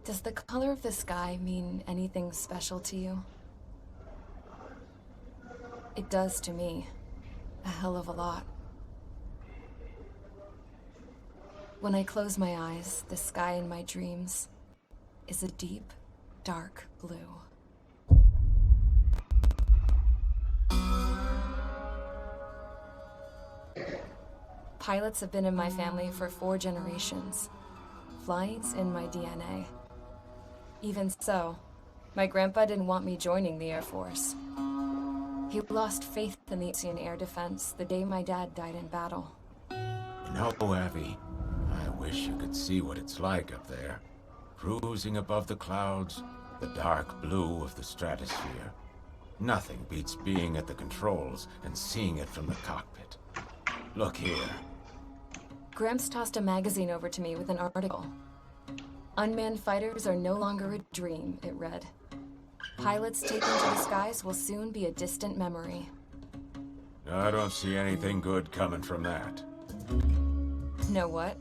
Does the color of the sky mean anything special to you? It does to me. A hell of a lot. When I close my eyes, the sky in my dreams is a deep, dark blue. Pilots have been in my family for 4 generations. Flight's in my DNA. Even so, my grandpa didn't want me joining the Air Force. He lost faith in the Asian air defense the day my dad died in battle. You know, Abby, I wish you could see what it's like up there. Cruising above the clouds, the dark blue of the stratosphere. Nothing beats being at the controls and seeing it from the cockpit. Look here. Gramps tossed a magazine over to me with an article. Unmanned fighters are no longer a dream, it read. Pilots taken to the skies will soon be a distant memory. I don't see anything good coming from that. Know what?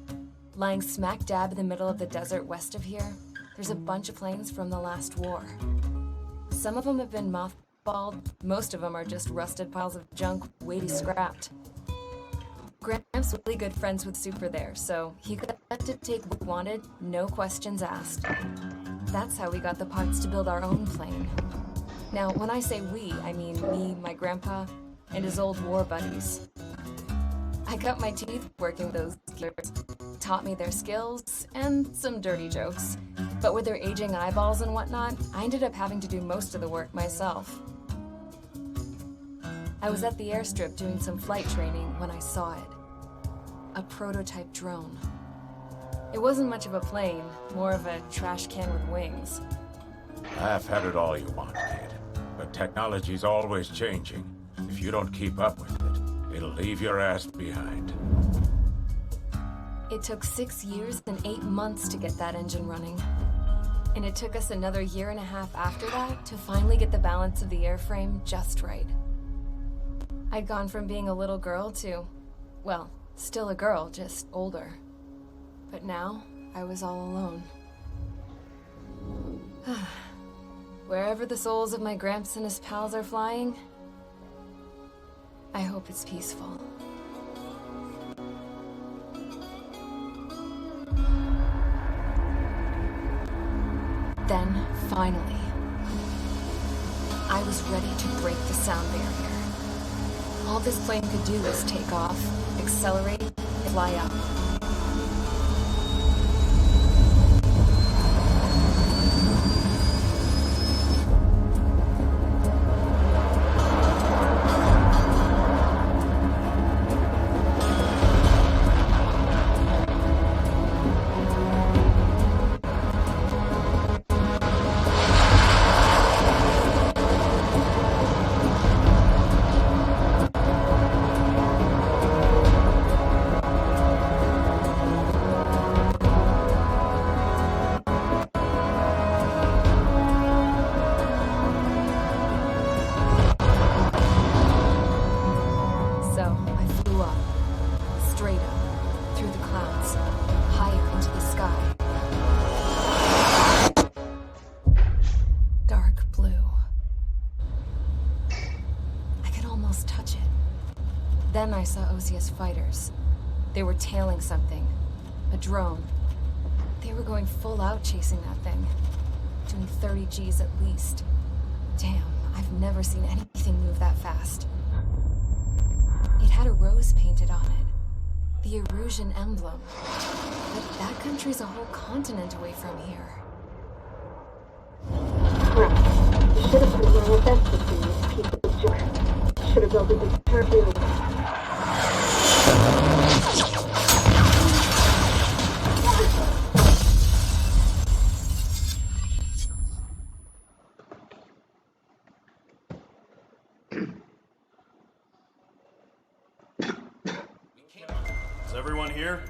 Lying smack dab in the middle of the desert west of here, there's a bunch of planes from the last war. Some of them have been mothballed, most of them are just rusted piles of junk waiting to be scrapped. Gramps was really good friends with Super there, so he got to take what he wanted, no questions asked. That's how we got the parts to build our own plane. Now, when I say we, I mean me, my grandpa, and his old war buddies. I cut my teeth working those gears, taught me their skills, and some dirty jokes. But with their aging eyeballs and whatnot, I ended up having to do most of the work myself. I was at the airstrip doing some flight training when I saw it. A prototype drone. It wasn't much of a plane, more of a trash can with wings. Laugh at it all you want, kid. But technology's always changing. If you don't keep up with it, it'll leave your ass behind. It took 6 years and 8 months to get that engine running. And it took us another 1.5 years after that to finally get the balance of the airframe just right. I'd gone from being a little girl to, well, still a girl, just older. But now, I was all alone. Wherever the souls of my Gramps and his pals are flying, I hope it's peaceful. Then, finally, I was ready to break the sound barrier. All this plane could do was take off, accelerate, and fly up. Then I saw Osius fighters. They were tailing something. A drone. They were going full out chasing that thing. Doing 30 Gs at least. Damn, I've never seen anything move that fast. It had a rose painted on it. The Erusian emblem. But that country's a whole continent away from here. Right. You should have put more investment in these people's jerk. Should have built a deterrent. Is everyone here?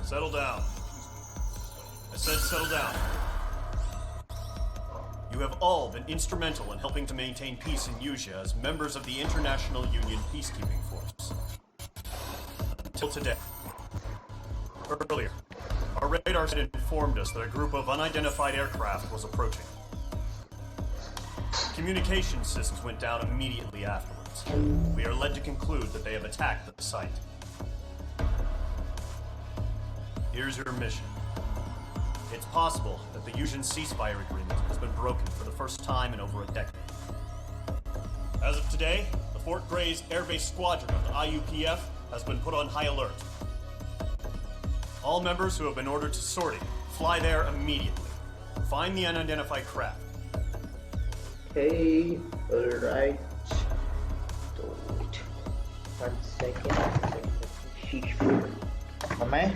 Settle down. I said settle down. You have all been instrumental in helping to maintain peace in Usea as members of the International Union Peacekeeping Force. Until today. Earlier, Our radar had informed us that a group of unidentified aircraft was approaching. Communication systems went down immediately afterwards. We are led to conclude that they have attacked the site. Here's your mission. It's possible that the Yuuzhan ceasefire agreement has been broken for the first time in over a decade. As of today, the Fort Grays Air Base Squadron of the IUPF has been put on high alert. All members who have been ordered to sortie, fly there immediately. Find the unidentified craft. Okay, alright. So, wait. 1 second. Sheesh. Am I?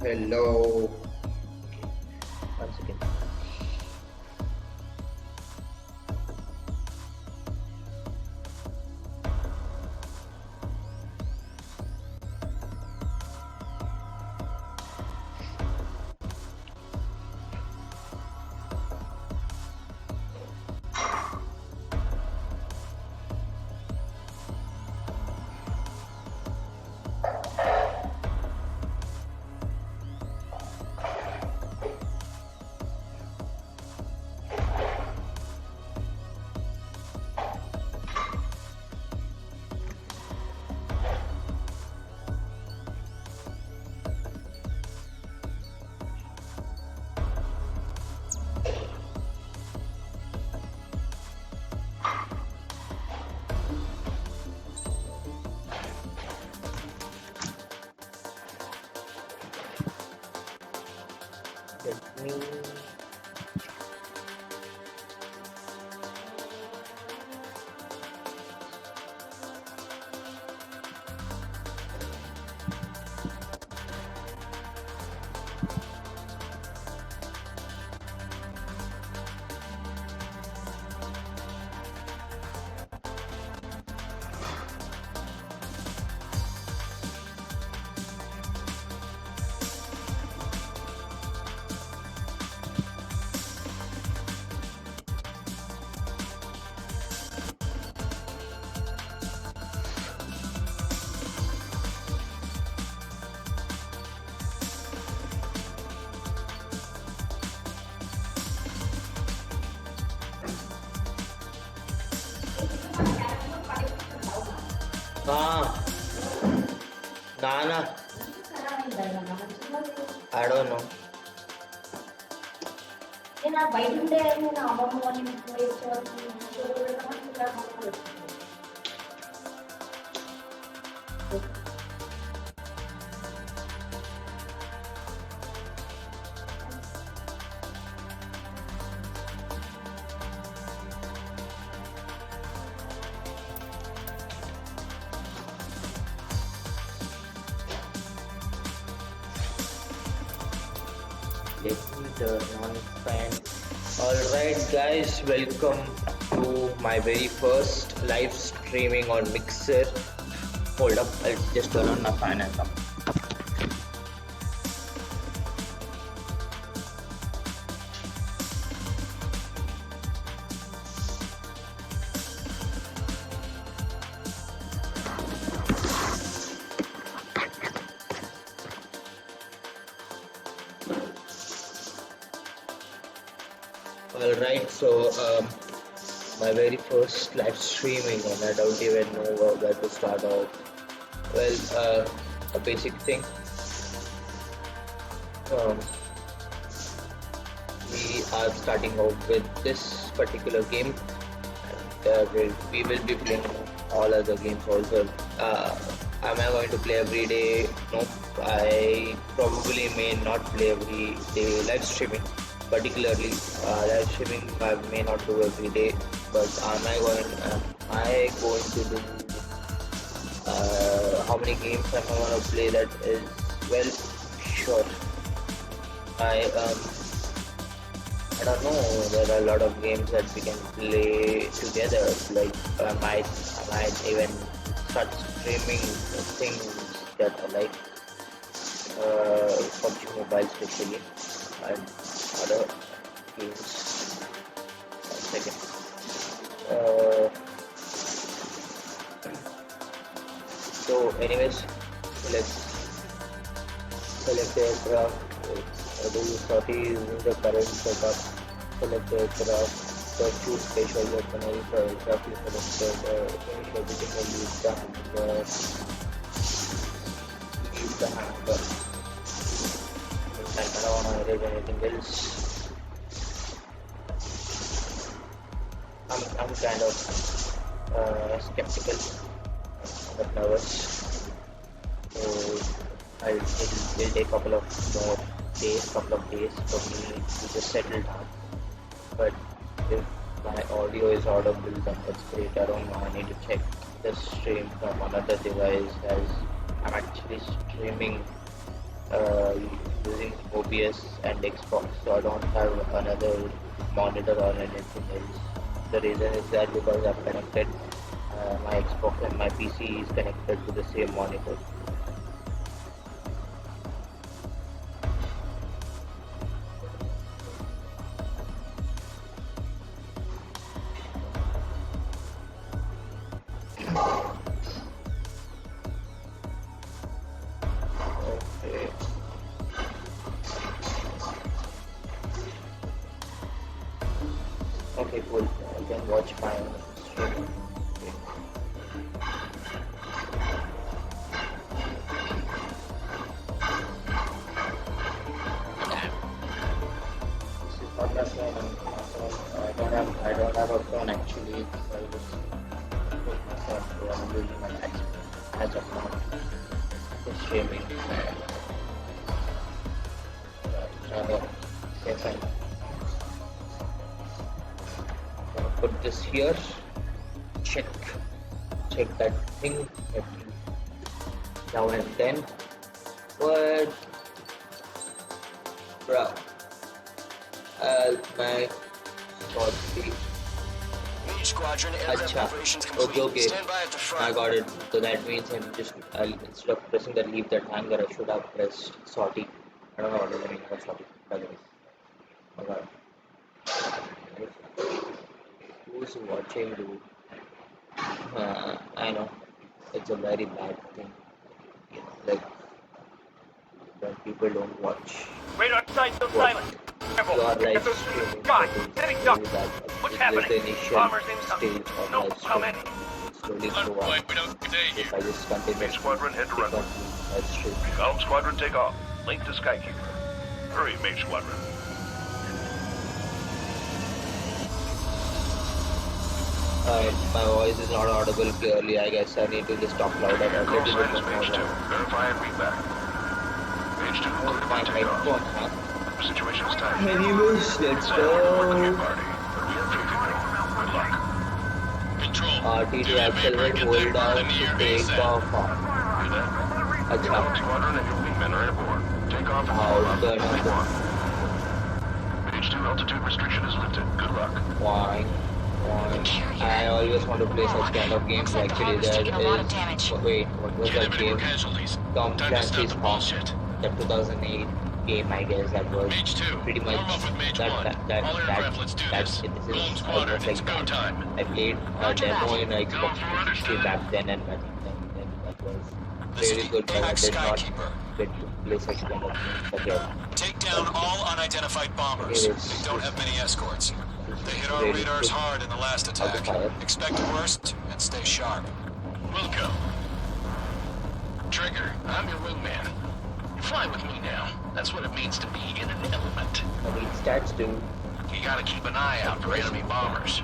Hello. One second. Let me Nana. I don't know. Let me turn on fan. Alright guys, welcome to my very first live streaming on Mixer. Hold up, I'll just turn on my fan and come. Alright, so my very first live streaming and I don't even know where to start off. Well, a basic thing. We are starting off with this particular game and we will be playing all other games also. Am I going to play every day? No, I probably may not play every day live streaming. Particularly live streaming I may not do every day, but am I going to do How many games am I gonna play? That is, well, sure. I don't know. There are a lot of games that we can play together. Like I might even start streaming things that I like. PUBG Mobile especially, and other games. 1 second. So anyways, let's select the aircraft. Do sortie using the current setup. Select the aircraft. Choose special weapon for aircraft you selected. Finish everything and leave the hangar. Leave the hangar. I don't want to erase anything else. I'm kind of skeptical, but nervous. So it'll take couple of days for me to just settle down. But if my audio is audible, then that's great. I don't know. I need to check the stream from another device, as I'm actually streaming using OBS and Xbox, so I don't have another monitor or anything else. The reason is that because I've connected my Xbox and my PC is connected to the same monitor. Okay, cool. I can watch my stream. This is not my phone. I don't have a phone actually. So I just put my phone. So I'm using my as of now for streaming. Okay, fine. Put this here, check that thing, now and then. What, bro? My sorry. Squadron aircraft operations complete. Okay. Stand by at the front. I got it. So that means instead of pressing the leave that hangar, I should have pressed sortie. I don't know what does it mean by sortie, by the way. Oh god. Who's watching, dude? I know it's a very bad thing, like when people don't watch. Radar signals still silent. Careful. You are Get live those streaming. guys. Enemy duck. What's happening? The initial Bombers incoming. stage of No, live how streaming. many? Slowly go on. We don't stay here. If I just continue Main squadron, head to runway. live stream. Golem squadron, take off. Link to Skykeeper. Hurry, main squadron. My voice is not audible clearly. I guess I need to just talk louder a Call little sign bit is more. page 2. Verify and read back. Page 2, Oh, clear my for takeoff. microphone, huh? Situation is tight. Anyways, let's Send report to your go. party. We are taking over. Good luck. Control. RTT accelerate, hold down to take off. Hear that? Acha. Golem squadron and your wingmen are aboard. Take off and How follow up. good. Take one. Page 2 altitude restriction is lifted. Good luck. Why? I always want to play such kind of games. Actually, there is. Wait, what was that Get game? more casualties. Tom Time to stop Clancy's the Hawk. bullshit. The 2008 game, I guess that was Mage 2, pretty much warm up with Mage 1. All aircraft, let's do this. It Golem is squadron, almost it's like go that. time. I played a Roger demo that. in Xbox Go for 360 understood. back then, and I think that was This very is good, but I Apex did not Skykeeper. get to play such kind of games again. Take down all unidentified bombers. Yes. They don't have many escorts. They hit our Really radars good. hard in the last attack. fire. Expect the worst and stay sharp. Welcome. Trigger, I'm your wingman. You fly with me now. That's what it means to be in an element. I need stats too. You gotta keep an eye out for enemy bombers.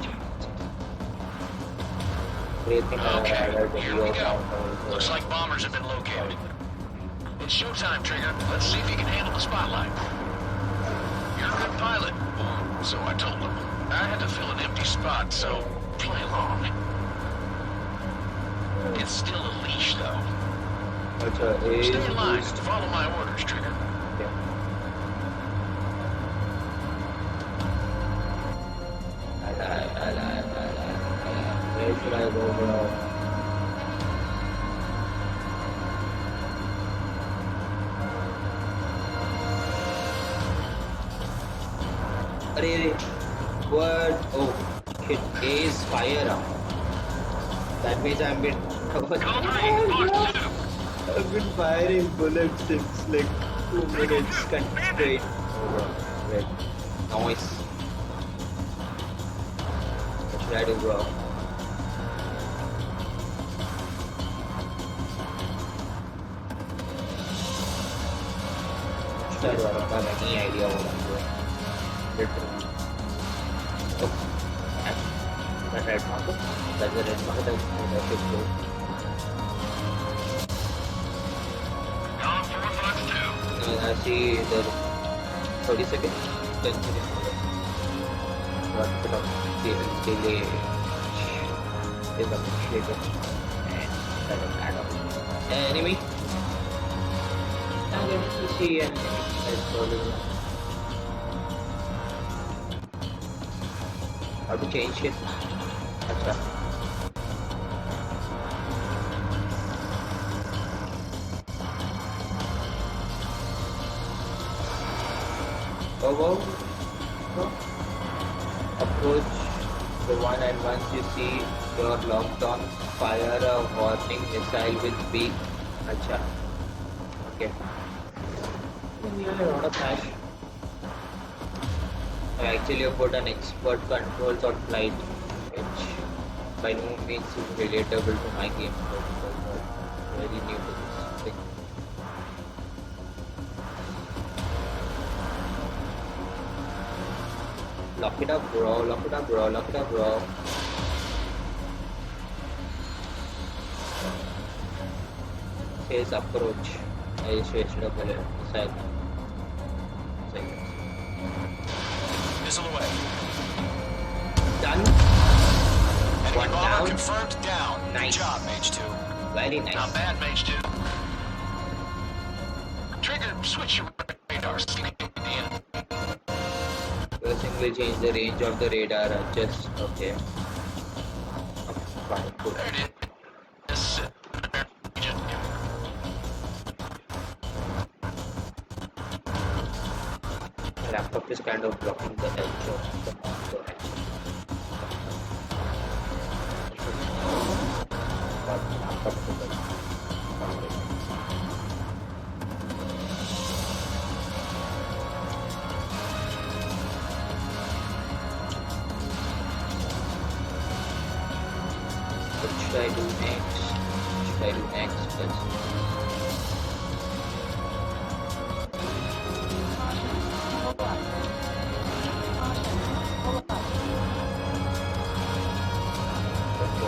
Great thing Okay, I here we go. Looks like bombers have been located. It's showtime, Trigger. Let's see if you can handle the spotlight. You're a good pilot. So I told them. I had to fill an empty spot, so play along. It's still a leash, though. Acha, A Stay in line. boost. Follow my orders, Trigger. Okay. Where should I go, bro? Arey, what? Oh, shit. A is fire up. That means I've been. I've been firing bullets since like 2 minutes straight. Oh, bro. Wait. Noise. What should I do, bro? What should I do? I don't have any idea what I'm doing. Literally. Oh. That red marker? That's the red marker. That's the go. I see the 30 seconds, 10 seconds. What put up delay is appreciated and that is add on. Enemy? And you see an enemy. That's probably how to change it. Acha. Go. Approach the one, and once you see you're locked on, fire a warning missile with beak. Acha. Okay. You have a lot of cash. I actually put an expert controls on flight, which by no means is relatable to my game, because I'm very new to this thing. Lock it up, bro. Lock it up, bro. Lock it up, bro. Says approach. I switched up a missile. Missile away. Done. Enemy One bomber down. confirmed down. Nice. Good job, Mage 2. Very nice. Not bad, Mage 2. Trigger, switch your radar. First thing will change the range of the radar. Just okay. Fine, cool. There it is. Laptop is kind of blocking the edge of the monitor actually. But laptop is like what should I do next? What should I do next?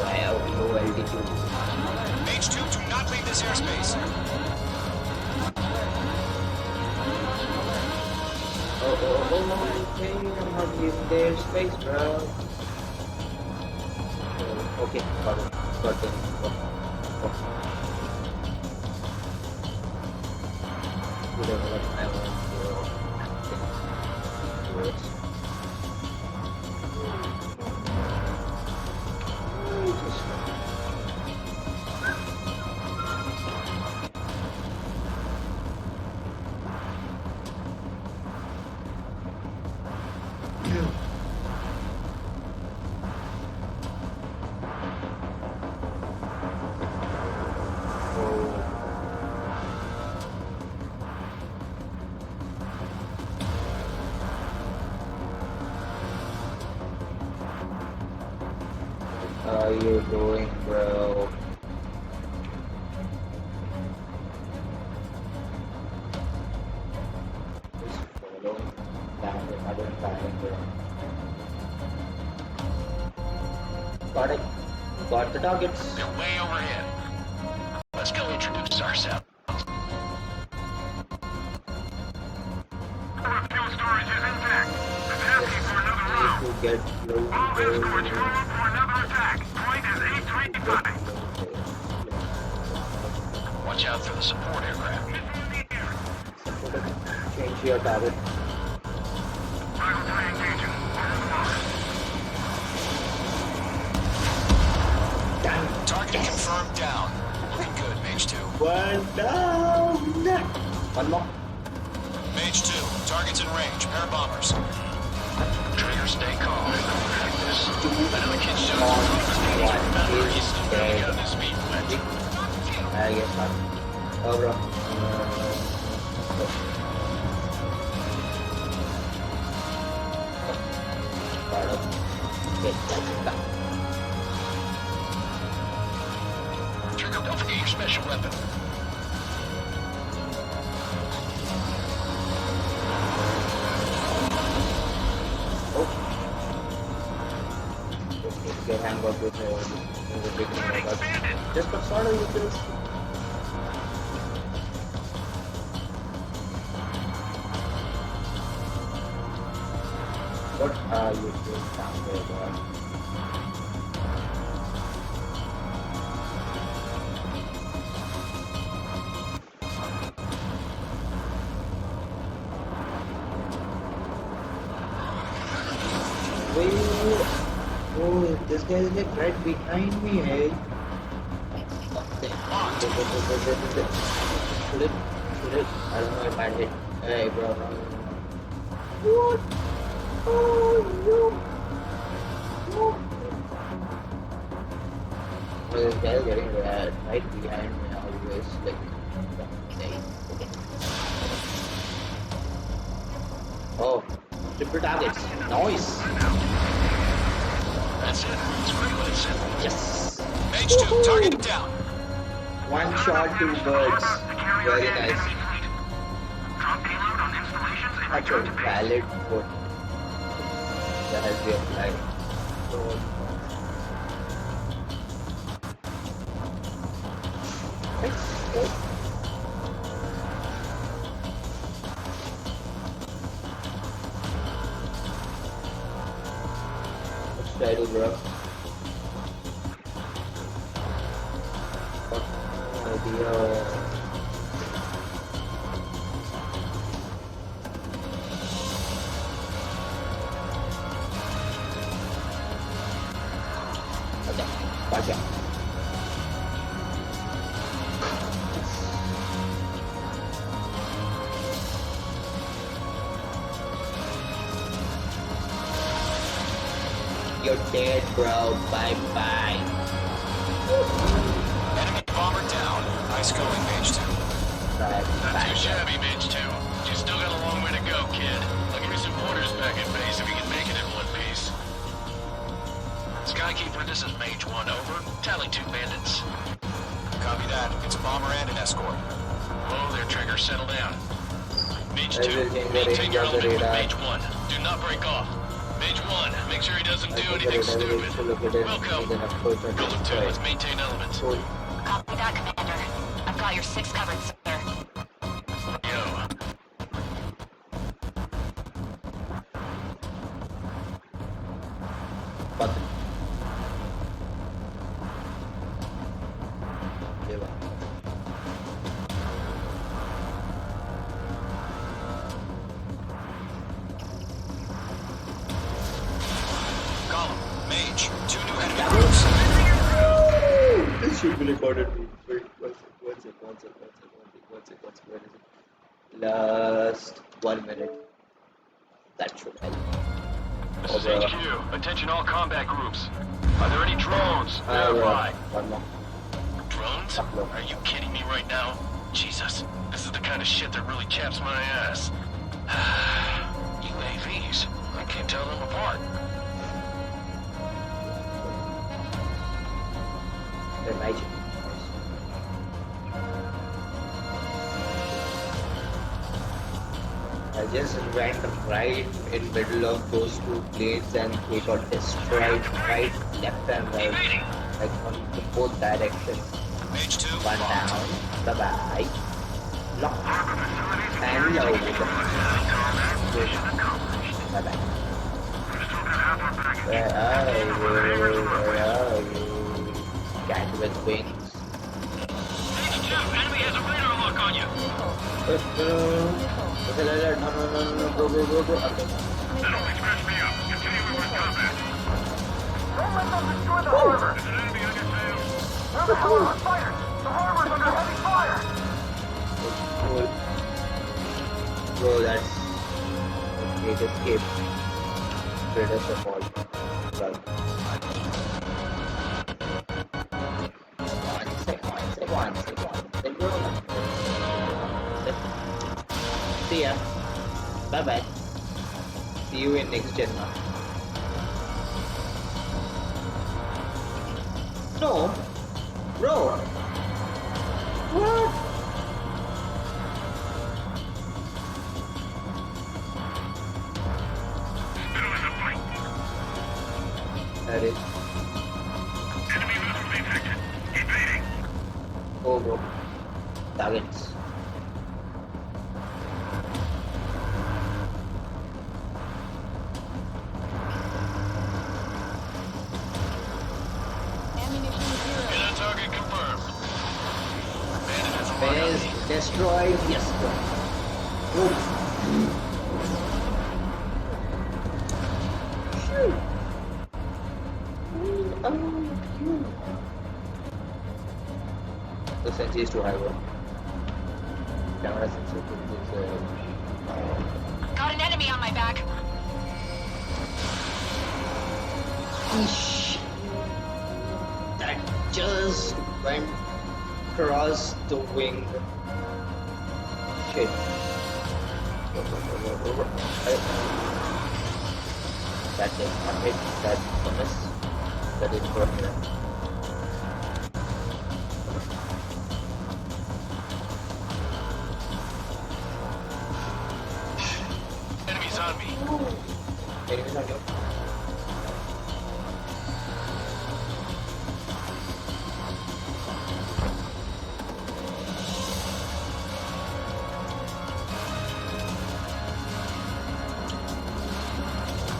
I have low altitude. Mage 2, do not leave this airspace. Okay, I'm not leaving their space, bro. Okay, got it. Got it. Whatever I want to do. How are you doing, bro? Just follow down another time, bro. Got it. Got the targets. They're way overhead. Let's go introduce ourselves. Fuel storage is intact. Capacity for another round. To get low. All escorts roll up for another attack. Point is 835. Watch out for Support aircraft. Change your target. Target confirmed down. Looking good, Mage 2. One down. One more. Mage 2, target's in range. Pair of bombers. Trigger, stay calm. I know the kid's showing remember, he's still barely got his feet wet. I guess not. Oh, bro. Trigger, don't forget your special weapon. Just need to get hang up with the big thing. Just got started with this. What are you doing down there, boy? Wait, oh, this guy is like right behind me, hey. Shoot it, shoot it. I don't know if I hit. Hey, bro. What? Oh, no. Well, this guy is getting right behind me always. Like, okay. Oh, triple targets. Nice. That's it. It's great when it's simple. Yes. Mage 2, target down. One shot, 2 birds. Very nice. That's a valid vote. That has been applied. So, let's go. Let's try to bro. Idea. Okay, gotcha. You're dead, bro. Bye-bye. Enemy bomber down. Nice going, Mage 2. Not Bye-bye. too shabby, Mage 2. You still got a long way to go, kid. I'll give you some orders back at base if you can make it in one piece. Skykeeper, this is Mage 1, over. Tally 2 bandits. Copy that. It's a bomber and an escort. Whoa there, Trigger. Settle down. Mage 2, maintain your element with Mage 1. Do not break off. Mage 1, make sure he doesn't do anything stupid. Wilco, Golem 2, let's maintain elements. Copy that, Commander. I've got your 6 covered, sir. Yo. Button. Give up. Column, Mage, 2 new enemy groups. This should be recorded. Wait, one sec. Where is it? Last 1 minute. That should help. This is HQ. Attention all combat groups. Are there any drones? Verify. One more. Drones? Are you kidding me right now? Jesus, this is the kind of shit that really chaps my ass. UAVs, I can't tell them apart. They're magic. I just went right in middle of those 2 planes and they got destroyed right, left and right. Like on the both directions. Mage 2, One down. Bye-bye. Lock. And load. Bye-bye. Where are you? Where are you? Cat with wings. Mage 2, enemy has a radar No, go. Okay. That only scratched me up. Continuing with combat. Don't let them destroy the harbor. There's an enemy on your tail. Where the hell are our fighters? The harbor's under heavy fire. Cool. Bro, that's a great escape. Greatest of all. Well. One sec, bro. See ya. Bye. See you in next gen now. No, bro. What? Middle is a fight. That is. Enemy vessel detected. Evading. Oh, bro. Targets. Hit on target confirmed. Bandit is Base destroyed. Yes, bro. The sensei is too high, bro. Camera sensor is Got an enemy on my back. Eesh. That just went across the wing. Shit. That is not hit. That's a miss. That is for me. enemies on me. Enemies on you.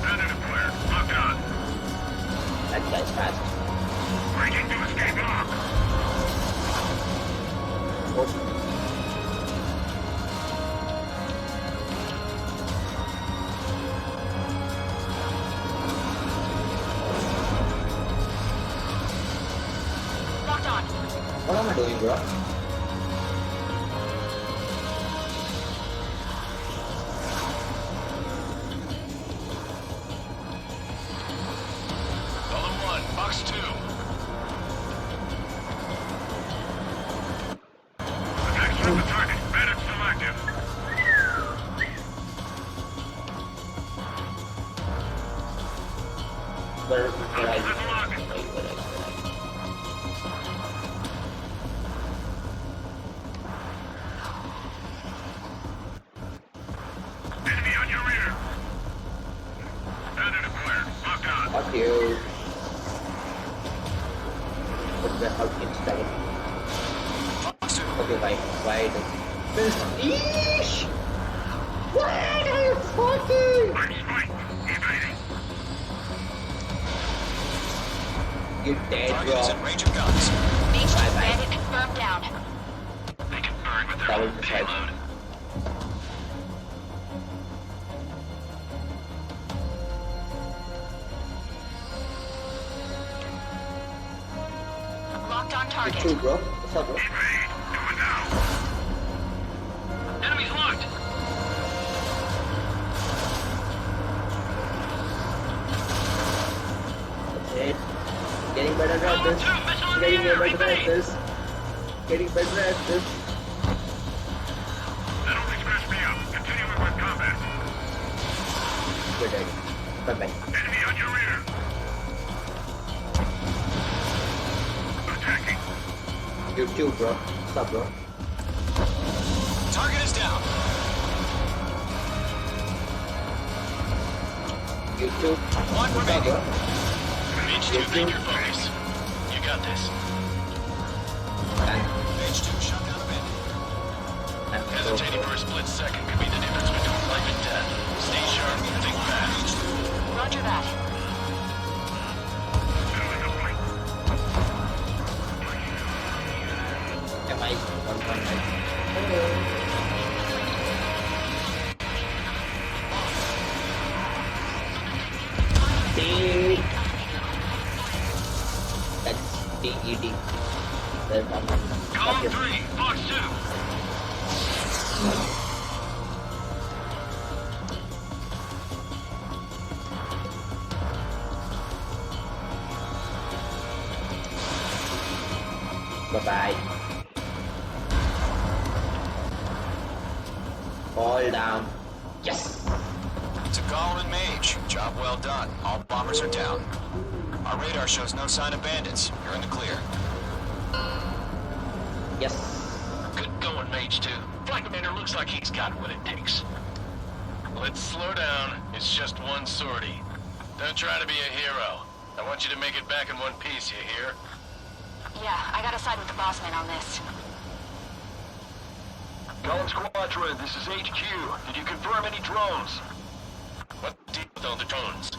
Bandit acquired. Locked on. That guy's fast. Breaking to escape lock. Locked on. What am I doing, bro? Column 1, box 2. Attacks from the target. Bandit still active. Where I Enemy on your rear. Bandit acquired. Locked on. Fuck you. What the hell keeps that? Box 2. Okay, why does Eesh! Why are you fucking? First fight. Evading. You dead, Target is in bro. range of guns. Matrix Bye-bye. bandit confirmed down. They can burn with their That own was the side. payload. Locked on You target. too, bro. What's up, bro? Evade. Do it now. Enemies locked. That's it. Getting better at this. Getting better at this. Getting better at this. That only scratched me up. Continuing with combat. We're dead. Bye-bye. Enemy on your rear. Attacking. You too, bro. What's up, bro? Target is down. You too. One What's up, remaining. bro? Mage 2, keep your focus. You got this. And Mage 2, shut down a bandit. I'm Hesitating for a split second could be the difference between life and death. Stay sharp, think fast. Roger that. Middle is a fight. Am I 1.9? ED. Then Column 3, Fox 2. Bye-bye. Fall down. Yes! To Gollum and Mage, job well done. All bombers are down. Our radar shows no sign of bandits. You're in the clear. Yes. Good going, Mage 2. Flight Commander looks like he's got what it takes. Let's slow down. It's just one sortie. Don't try to be a hero. I want you to make it back in one piece, you hear? Yeah, I gotta side with the boss man on this. Gollum Squadron, this is HQ. Did you confirm any drones? What deal with all the drones?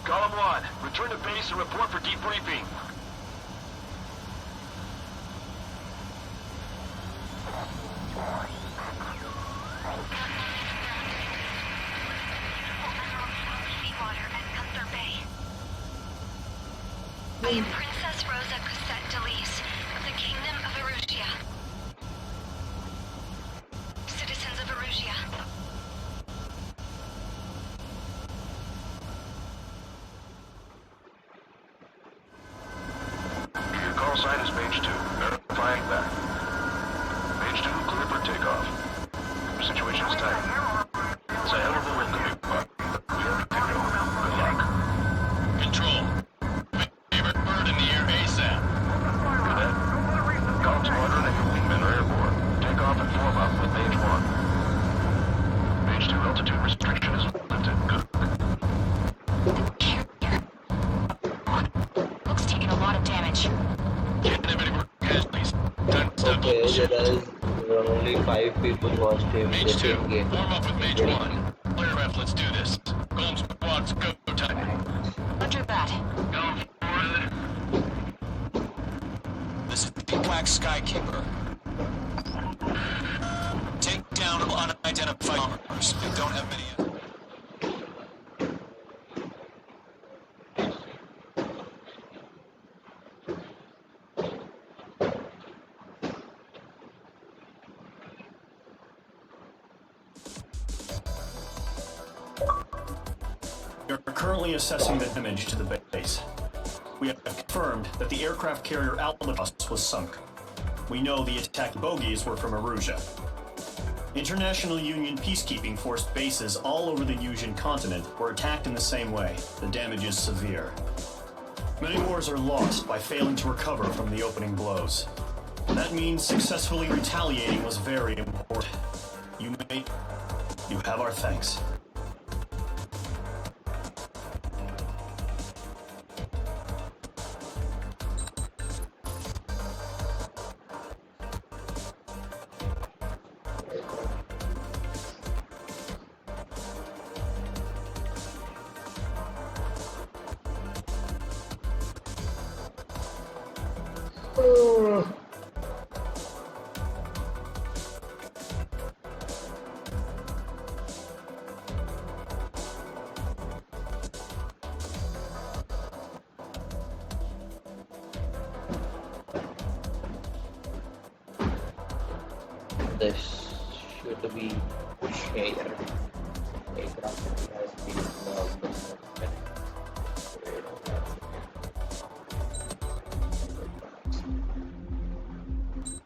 Column 1, return to base and report for debriefing. I am Princess Rosa Cosette Delise of the Kingdom of Erusia. Citizens of Erusia. Your call sign is Mage 2. Verifying back. Mage 2, clear for takeoff. Situation is tight. It's a hell of a wind to be but we are good to go. Good luck. Control. Favorite bird in the air ASAP. Cadet. Column Squadron and your wingmen are airborne. Take off and form up with Mage 1. Mage 2 altitude restriction is lifted. Good. Looks taking a lot of damage. Can't have any more casualties. Time to stop Okay, bullshit. there are only 5 people watched him Mage 2, in game. warm up with Mage 1. Clear ref, let's do this. Golem squads, go time. Roger that. Go forward. This is the Black Skykeeper. Take down unidentified bombers. They don't have many. We are currently assessing the damage to the base. We have confirmed that the aircraft carrier Albatross was sunk. We know the attack bogies were from Erusia. International Union peacekeeping force bases all over the Yusian continent were attacked in the same way. The damage is severe. Many wars are lost by failing to recover from the opening blows. That means successfully retaliating was very important. You have our thanks. This should be shared. Aircraft has been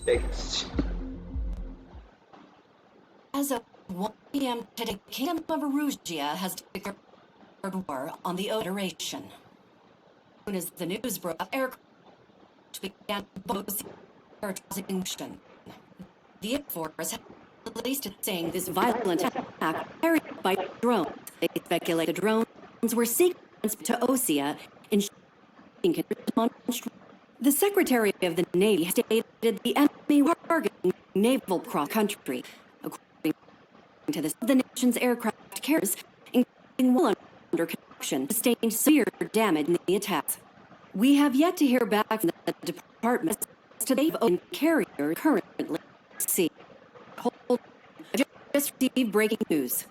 text. As of 1 p.m. today, Kingdom of Erusia has declared war on the Oderation. As soon as the news broke, aircraft began both action. The Air Force has released it saying this violent attack carried by drones. They speculate the drones were sequenced to Osea in the Secretary of the Navy stated the enemy were targeting naval cross-country. According to this, the nation's aircraft carriers, including one under construction, sustained severe damage in the attacks. We have yet to hear back from the department today of carrier currently see. Hold. I just received breaking news.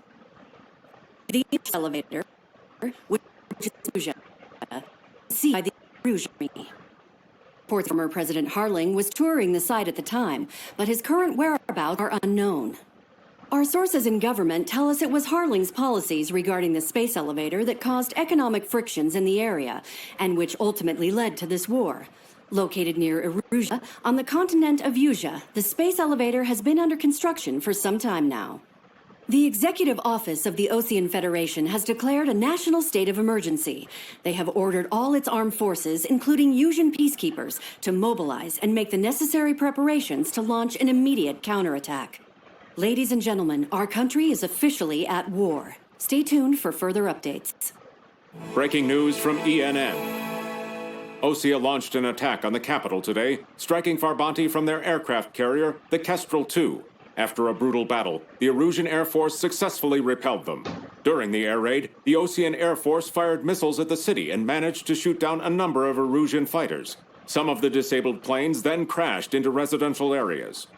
The elevator, which is seized by the Rouge Army. Former President Harling was touring the site at the time, but his current whereabouts are unknown. Our sources in government tell us it was Harling's policies regarding the space elevator that caused economic frictions in the area, and which ultimately led to this war. Located near Erusia, on the continent of Usia, the space elevator has been under construction for some time now. The Executive Office of the Osean Federation has declared a national state of emergency. They have ordered all its armed forces, including Usian peacekeepers, to mobilize and make the necessary preparations to launch an immediate counterattack. Ladies and gentlemen, our country is officially at war. Stay tuned for further updates. Breaking news from ENN. Osea launched an attack on the capital today, striking Farbanti from their aircraft carrier, the Kestrel II. After a brutal battle, the Erusian Air Force successfully repelled them. During the air raid, the Osean Air Force fired missiles at the city and managed to shoot down a number of Erusian fighters. Some of the disabled planes then crashed into residential areas.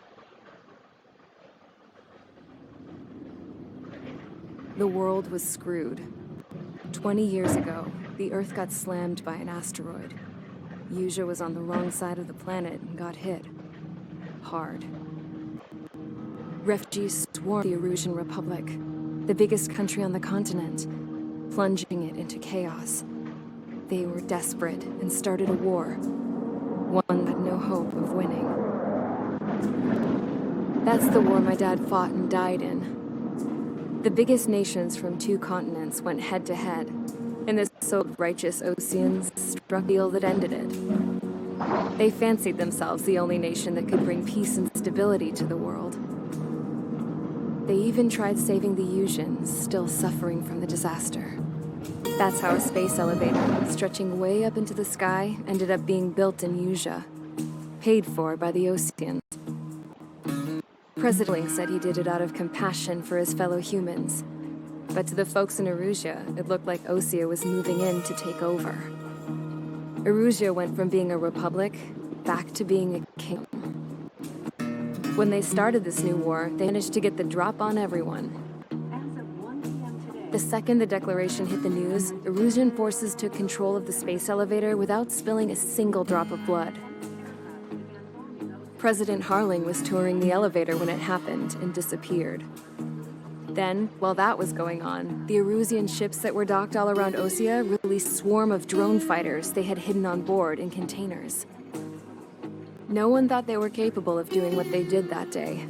The world was screwed. 20 years ago, the Earth got slammed by an asteroid. Usia was on the wrong side of the planet and got hit. Hard. Refugees swarmed the Erusian Republic, the biggest country on the continent, plunging it into chaos. They were desperate and started a war, one that had no hope of winning. That's the war my dad fought and died in. The biggest nations from 2 continents went head-to-head, and the so righteous Oseans struck a deal that ended it. They fancied themselves the only nation that could bring peace and stability to the world. They even tried saving the Usians, still suffering from the disaster. That's how a space elevator, stretching way up into the sky, ended up being built in Usia, paid for by the Oseans. President Ling said he did it out of compassion for his fellow humans. But to the folks in Erusia, it looked like Osea was moving in to take over. Erusia went from being a republic back to being a kingdom. When they started this new war, they managed to get the drop on everyone. The second the declaration hit the news, Erusian forces took control of the space elevator without spilling a single drop of blood. President Harling was touring the elevator when it happened and disappeared. Then, while that was going on, the Erusian ships that were docked all around Osea released a swarm of drone fighters they had hidden on board in containers. No one thought they were capable of doing what they did that day.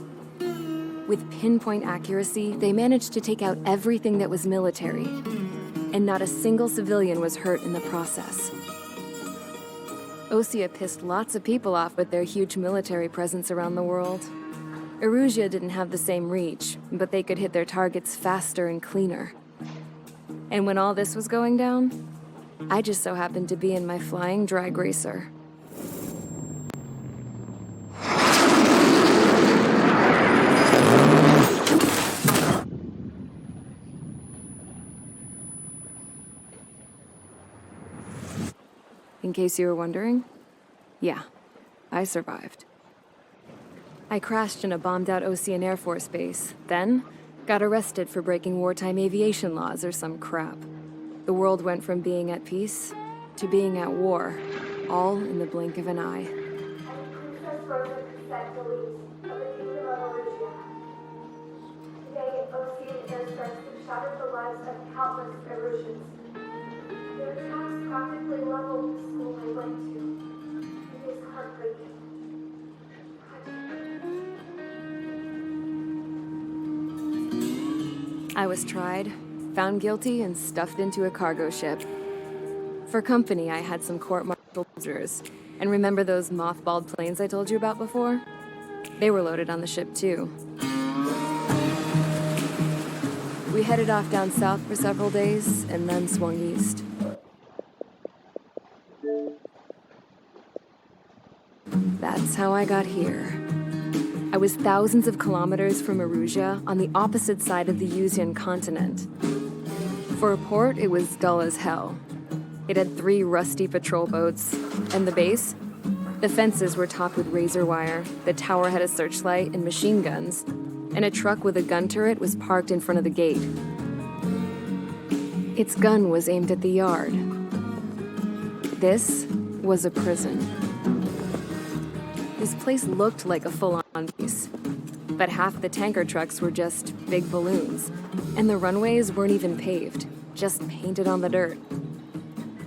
With pinpoint accuracy, they managed to take out everything that was military, and not a single civilian was hurt in the process. Osea pissed lots of people off with their huge military presence around the world. Erusia didn't have the same reach, but they could hit their targets faster and cleaner. And when all this was going down, I just so happened to be in my flying drag racer. In case you were wondering, yeah, I survived. I crashed in a bombed-out Osean Air Force base, then got arrested for breaking wartime aviation laws or some crap. The world went from being at peace to being at war, all in the blink of an eye. Princess Rosa Cassette Delise of the Kingdom of Erusia. Today, Osean airstrikes have shattered the lives of countless Erusians. Their attacks practically leveled the school I went to. It is heartbreaking. I was tried, found guilty, and stuffed into a cargo ship. For company, I had some court-martialed soldiers. And remember those mothballed planes I told you about before? They were loaded on the ship, too. We headed off down south for several days, and then swung east. That's how I got here. I was thousands of kilometers from Erusia, on the opposite side of the Usian continent. For a port, it was dull as hell. It had 3 rusty patrol boats, and the base? The fences were topped with razor wire, the tower had a searchlight and machine guns, and a truck with a gun turret was parked in front of the gate. Its gun was aimed at the yard. This was a prison. This place looked like a full-on base, but half the tanker trucks were just big balloons, and the runways weren't even paved, just painted on the dirt.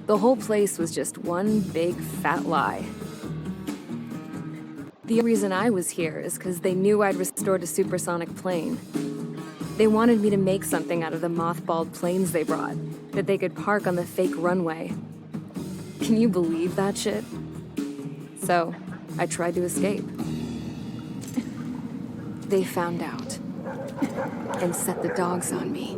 The whole place was just one big fat lie. The reason I was here is because they knew I'd restored a supersonic plane. They wanted me to make something out of the mothballed planes they brought, that they could park on the fake runway. Can you believe that shit? So, I tried to escape. They found out and set the dogs on me.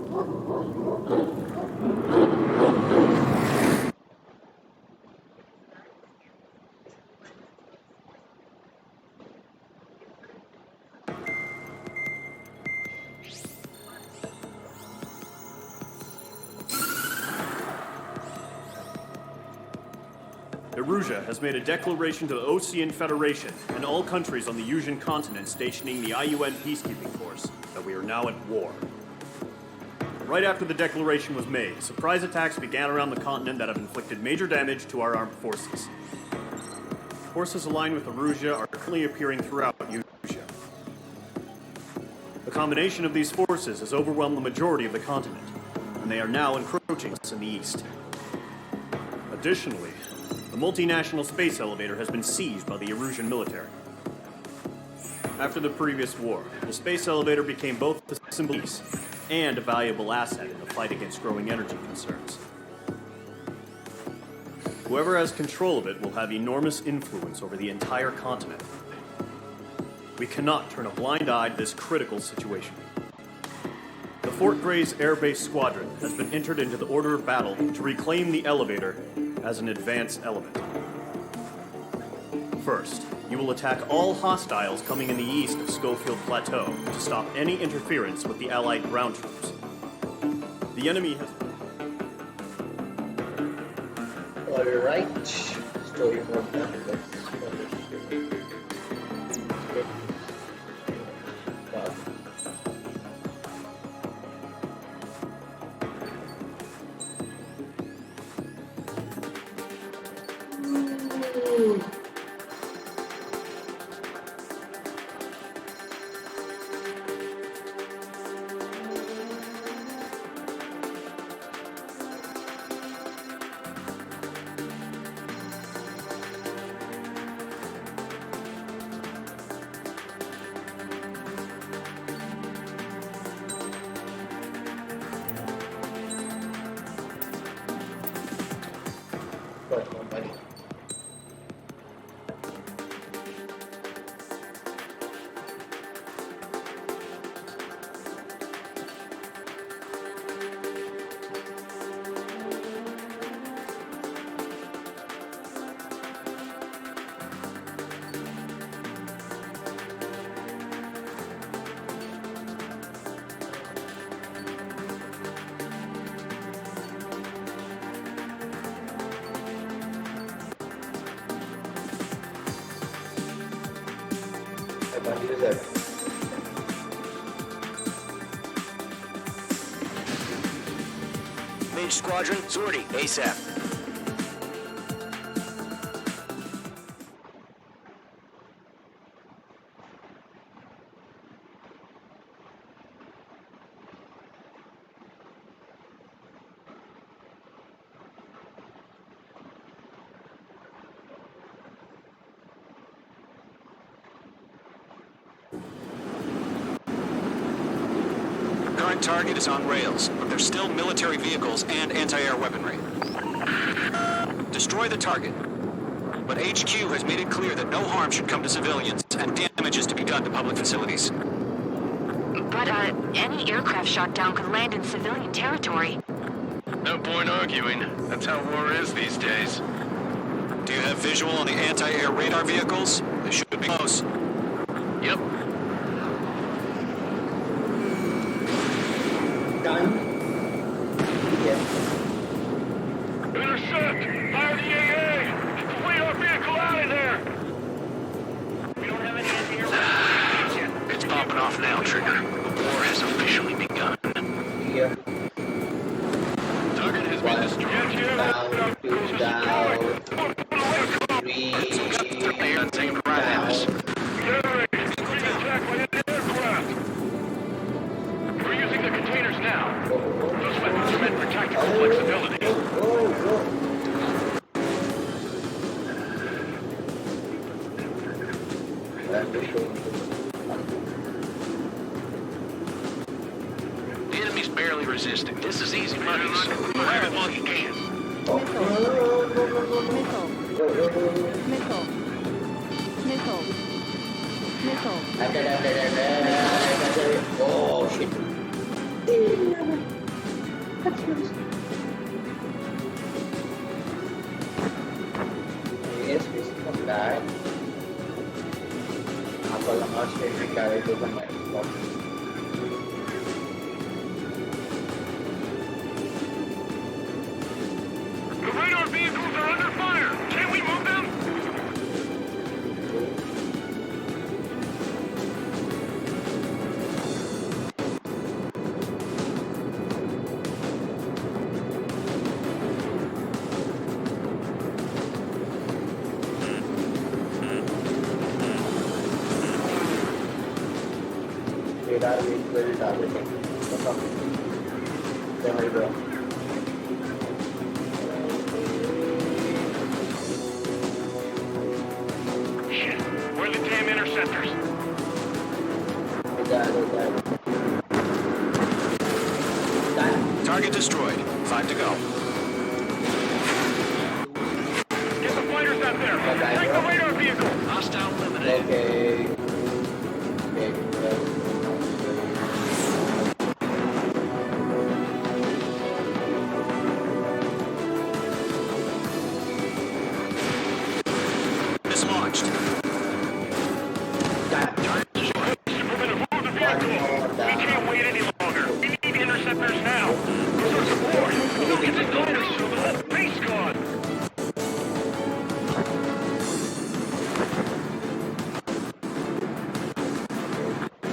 Erusia has made a declaration to the Osean Federation and all countries on the Yusian continent stationing the IUN peacekeeping force that we are now at war. Right after the declaration was made, surprise attacks began around the continent that have inflicted major damage to our armed forces. Forces aligned with Erusia are currently appearing throughout Yusia. The combination of these forces has overwhelmed the majority of the continent, and they are now encroaching us in the east. Additionally, the multinational space elevator has been seized by the Erusian military. After the previous war, the space elevator became both a symbol of peace and a valuable asset in the fight against growing energy concerns. Whoever has control of it will have enormous influence over the entire continent. We cannot turn a blind eye to this critical situation. The Fort Grays Air Base Squadron has been entered into the order of battle to reclaim the elevator as an advance element. First, you will attack all hostiles coming in the east of Schofield Plateau to stop any interference with the Allied ground troops. The enemy has... Alright, story mode done. Mage Squadron, Zordy, ASAP. Current target is on rails, but there's still military vehicles and anti-air weaponry. Destroy the target. But HQ has made it clear that no harm should come to civilians and damage is to be done to public facilities. But, any aircraft shot down could land in civilian territory. No point arguing. That's how war is these days. Do you have visual on the anti-air radar vehicles? They should be close. Yep. Done. Yes. Intercept! Fire the AA! Flee our vehicle out of there! We don't have any anti-air. It's popping off now, Trigger. The war has officially begun. Here. Target has been destroyed. Down, two down. I'm just showing you. The enemy's barely resisting. This is easy money, so grab it while you can. I'm dead. Oh shit. Yes, we come back. Apa lemas dari kali itu kan main spot. The radar vehicles are under fire! Can't we move them? Radar vehicle targeting. There we go. Shit, where are the damn interceptors? Target destroyed. 5 to go. Get the fighters out there! Take the radar vehicle! Hostile eliminated. Okay. Dislodged. Superman, move the vehicle! We can't wait any longer! We need the interceptors now! Where's our support? Look at the fighters! The whole base gone!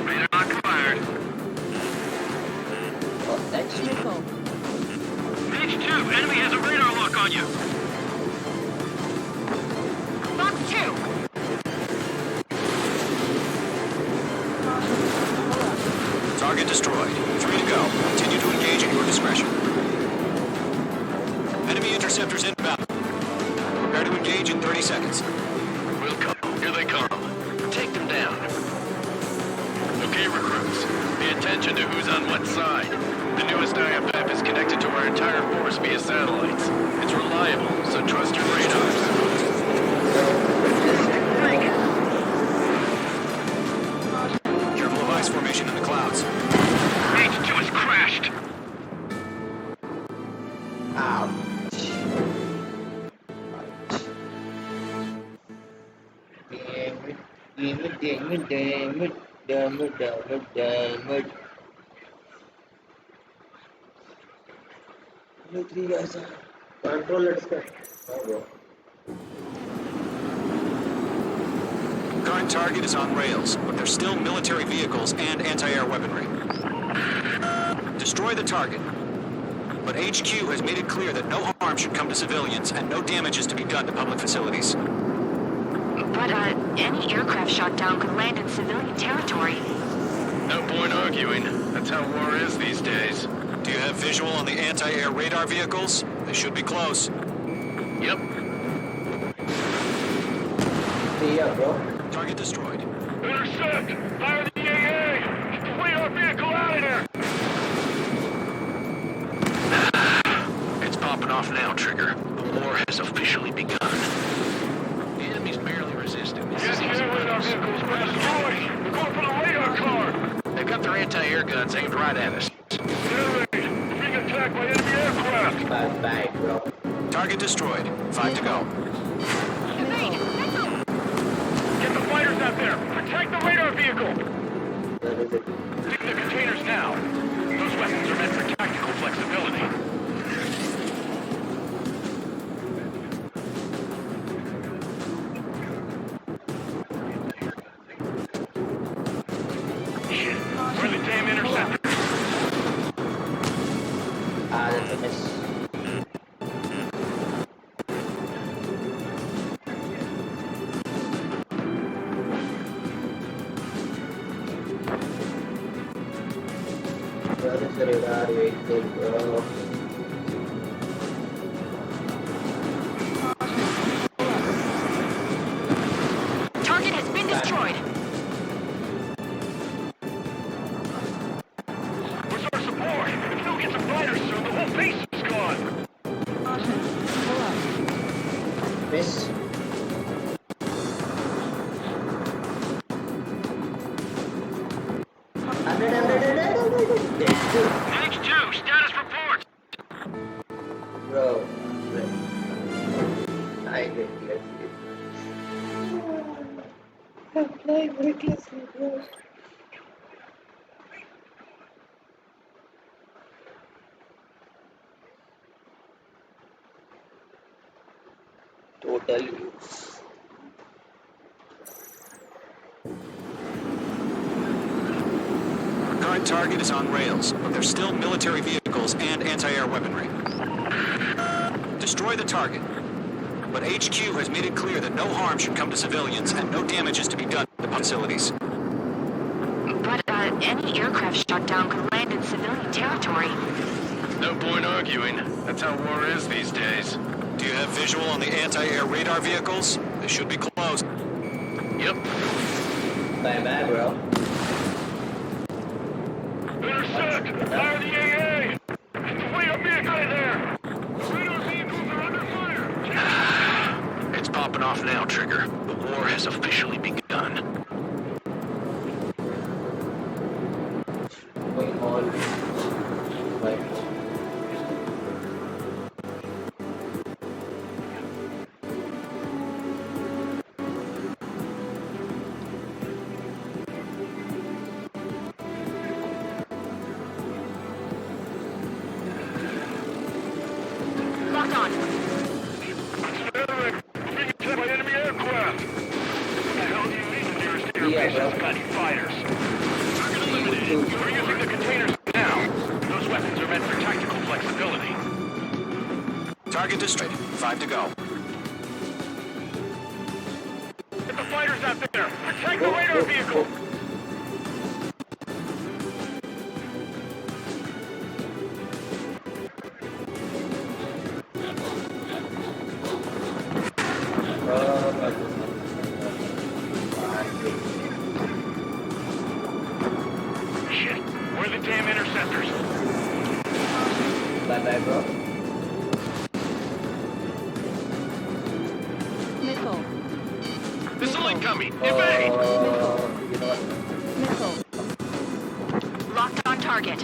Radar acquired. Next. Page 2, enemy has a radar lock on you! Box 2. Target destroyed. 3 to go. Continue to engage at your discretion. Enemy interceptors inbound. Prepare to engage in 30 seconds. We'll come. Here they come. Take them down. Okay, recruits. Pay attention to who's on what side. The newest IFF is connected to our entire force via satellites. It's reliable, so trust your radars. Careful of ice formation in the clouds. Page 2 has crashed! Damn it. Three guys. Control, let's go. Current target is on rails, but there's still military vehicles and anti-air weaponry. Destroy the target. But HQ has made it clear that no harm should come to civilians and no damage is to be done to public facilities. But, any aircraft shot down could land in civilian territory. No point arguing. That's how war is these days. Do you have visual on the anti-air radar vehicles? They should be close. Yep. Yeah, bro. Target destroyed. Intercept! Fire the AA! Get the radar vehicle out of there! It's popping off now, Trigger. The war has officially begun. The enemy's barely resisting. This Get is the easy radar business. vehicles, destroyed! We're going for the radar car! They've got their anti-air guns aimed right at us. Generate! We're being attacked by enemy aircraft! Bye, bro. Target destroyed. 5 to go. Get the fighters out there! Protect the radar vehicle! That is it. Dig the containers now! Those weapons are meant for tactical flexibility. Shit! Where are the damn interceptors? That's a miss. Where is the radar vehicle, bro? Target has been destroyed. H2, status report. Bro. I get let's I'm playing recklessly, bro. Total use. Our current target is on rails, but there's still military vehicles and anti-air weaponry. Destroy the target. But HQ has made it clear that no harm should come to civilians and no damage is to be done to the facilities. But any aircraft shot down could land in civilian territory. No point arguing. That's how war is these days. Do you have visual on the anti-air radar vehicles? They should be close. Yep. Bye-bye, bro. Intercept! Fire the AA! We have vehicle in there! Radar vehicles are under fire! It's popping off now, Trigger. The war has officially begun. Going all right. Locked on. Being attacked by enemy aircraft! What the hell do you mean the nearest air Yeah, base has got fighters? Target eliminated. We're using the containers now. Those weapons are meant for tactical flexibility. Target destroyed. 5 to go. Get the fighters out there! Protect the radar vehicle! Shit! Where are the damn interceptors? Bye-bye, bro. Missile. Missile incoming! You Evade! know what? Missile. Locked on target.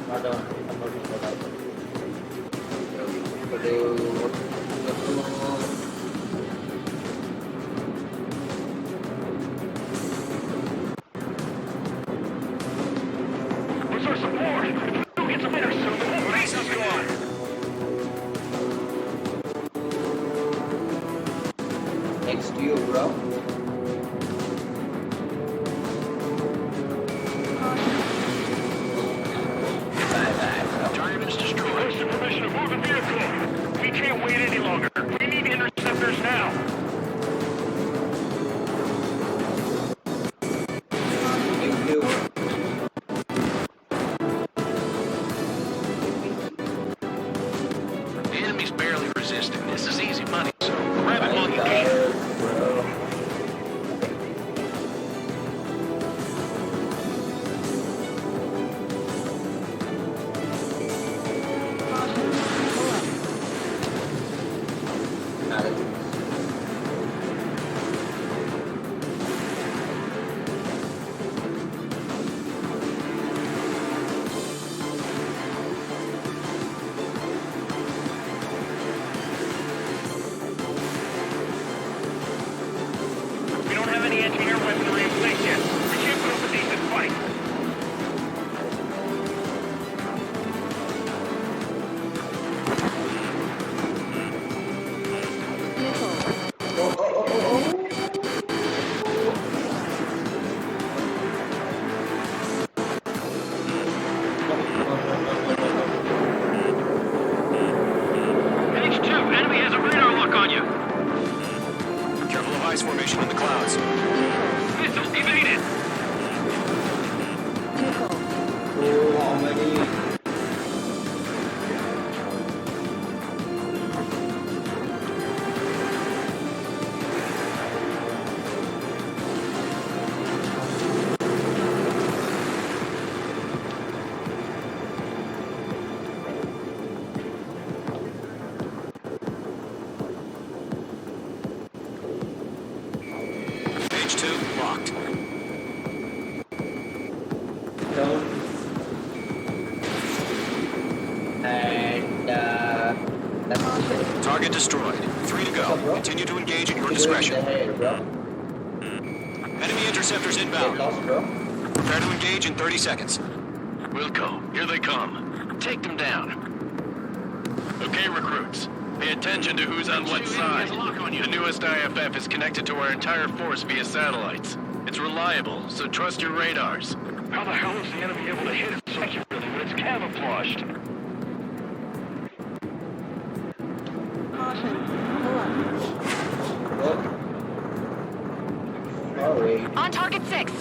Not on. I'm not doing that. Where's our support? If we don't get some interceptors, the whole base is gone! Next to you, bro. Bye-bye, Target is destroyed. Where's the permission to move the vehicle? We can't wait any longer. We need interceptors now. Thank you. The enemy's barely resisting. This is easy money, so grab it while you can. Bro. We don't have any anti-air weaponry in place yet. We can't put up a decent fight. H2, enemy has a radar lock on you. Careful of ice formation in the clouds. Target destroyed. 3 to go. Continue to engage at your discretion. Enemy interceptors inbound. Prepare to engage in 30 seconds. Wilco, here they come. Take them down. Okay, recruits. Pay attention to who's on what side. The newest IFF is connected to our entire force via satellites. It's reliable, so trust your radars. How the hell is the enemy able to hit it so accurately when it's camouflaged? On target 6.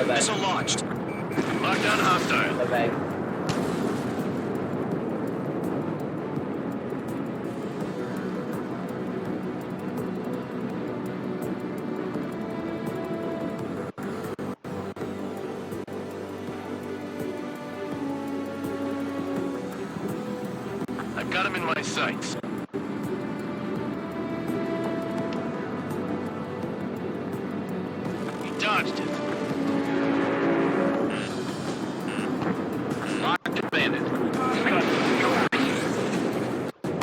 Missile launched. Lockdown hostile. Bye-bye. I've got him in my sights. He dodged it. Locked and banded.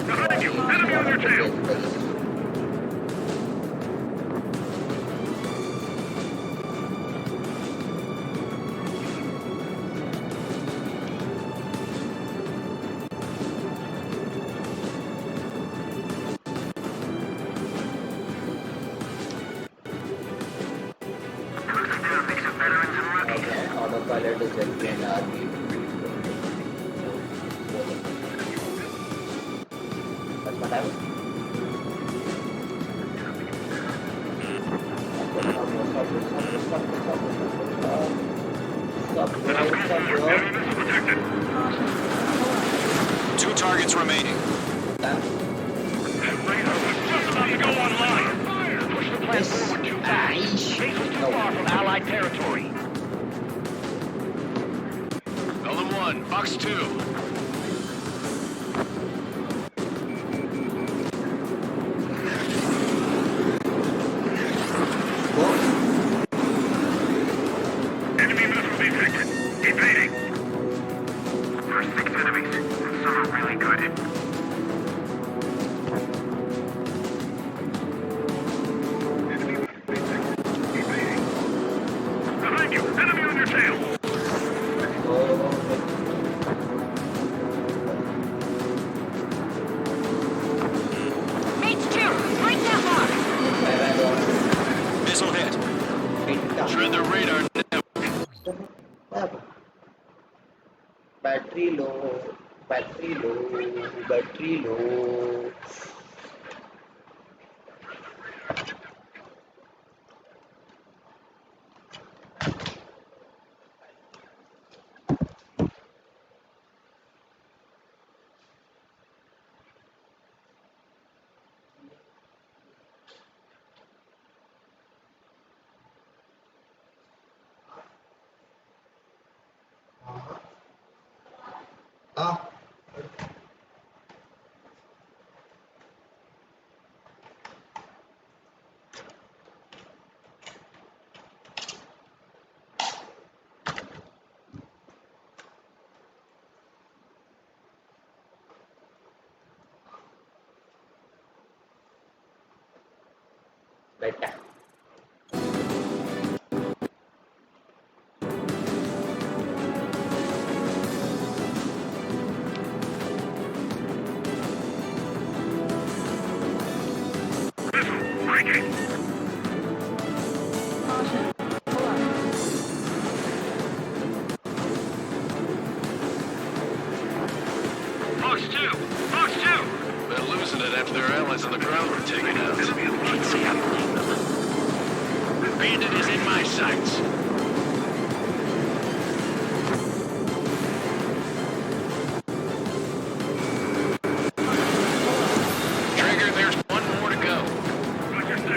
Behind you! Enemy on your tail! Autopilot is entry and RV. That's what happened. Stop. 2 targets remaining. Radar was just about to go online! Push the plan forward too fast. Chase was too far from Allied territory. Golem 1, Fox 2. Enemy missile detected. Evading. First 6 enemies. Some are really good. Behind you! Enemy on your tail! H2, break that lock. Missile hit. Shred the radar network. Battery low, battery low, battery low. Better. Missile, breaking! Fox 2! Fox 2! They're losing it after their allies on the ground were taken out. Can't see I'm behind them. Bandit is in my sights. Trigger, there's one more to go. Roger 6.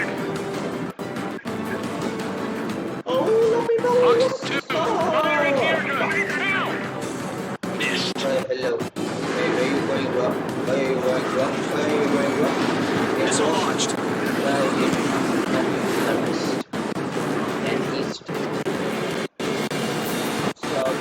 Fox 2! Firing here, good! Now! Missed. Hello. Hey, where you going, bro? Where you going, bro? Where you going, bro? Missile launched. And east. South.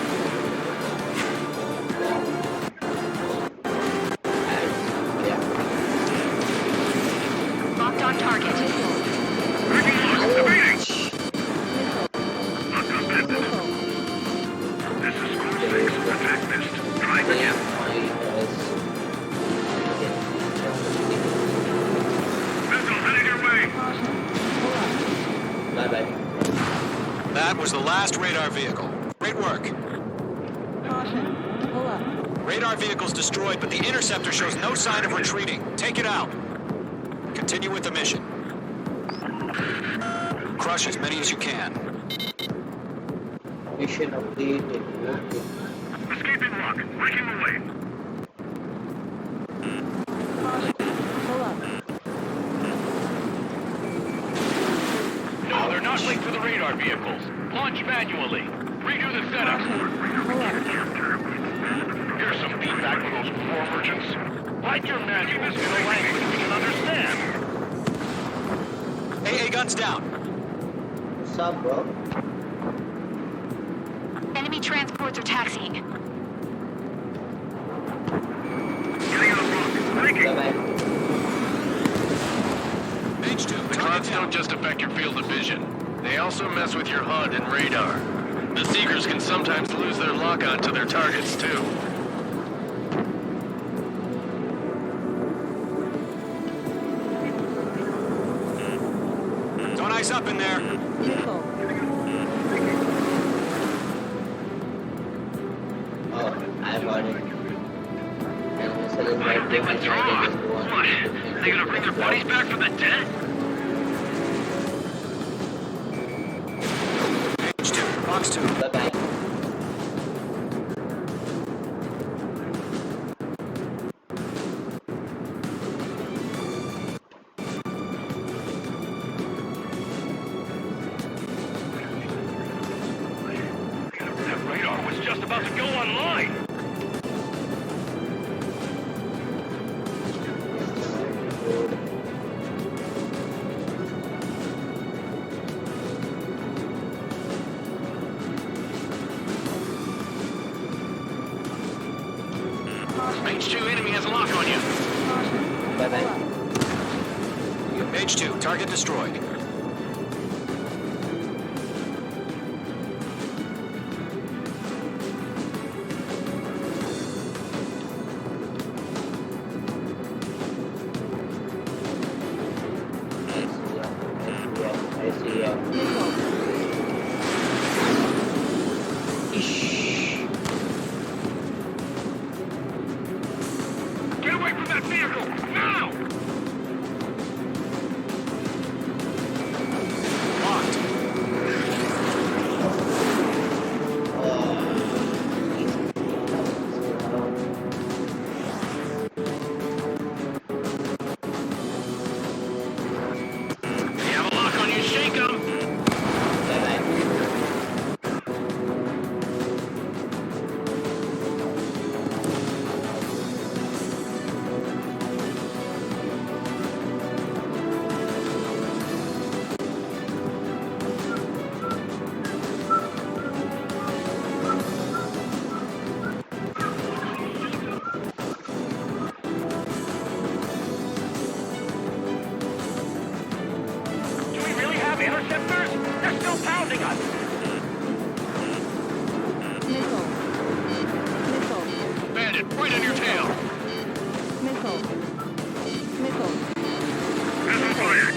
last radar vehicle. Great work. Caution. Pull up. Radar vehicle's destroyed, but the interceptor shows no sign of retreating. Take it out. Continue with the mission. Crush as many as you can. Mission update. Escaping rock. Breaking away. Caution. Pull up. No, they're not linked to the radar vehicles. Launch manually. Redo the setup. Pull up. Here's some feedback for those war merchants. Write your manuals in a language we can understand. AA guns down. What's up, bro? Enemy transports are taxiing. Bye-bye. Mage 2, The clouds don't just affect your field of vision. They also mess with your HUD and radar. The Seekers can sometimes lose their lock-on to their targets, too. Don't ice up in there. Missile. Oh, I'm on it. And missile is right They there. withdraw. What? They gonna bring their bodies back from the dead? Mage 2, Fox 2. Bye-bye. That radar was just about to go online. Mage 2, enemy has a lock on you. Bye-bye. Mage 2, target destroyed. I see ya. Get away from that vehicle! Now! Locked. They have a lock on you, shake 'em! Bye-bye. Do we really have interceptors? They're still pounding us! Missile. Missile. Bandit, right on your tail! Missile. Missile. Missile fired!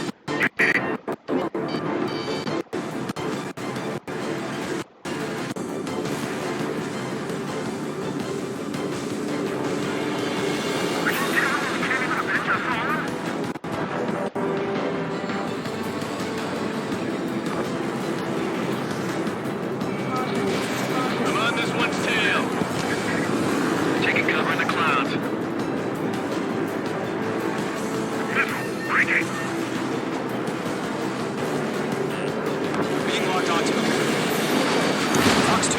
I'm on this one's tail! Taking cover in the clouds. Missile! Breaking! Being locked onto. Fox 2.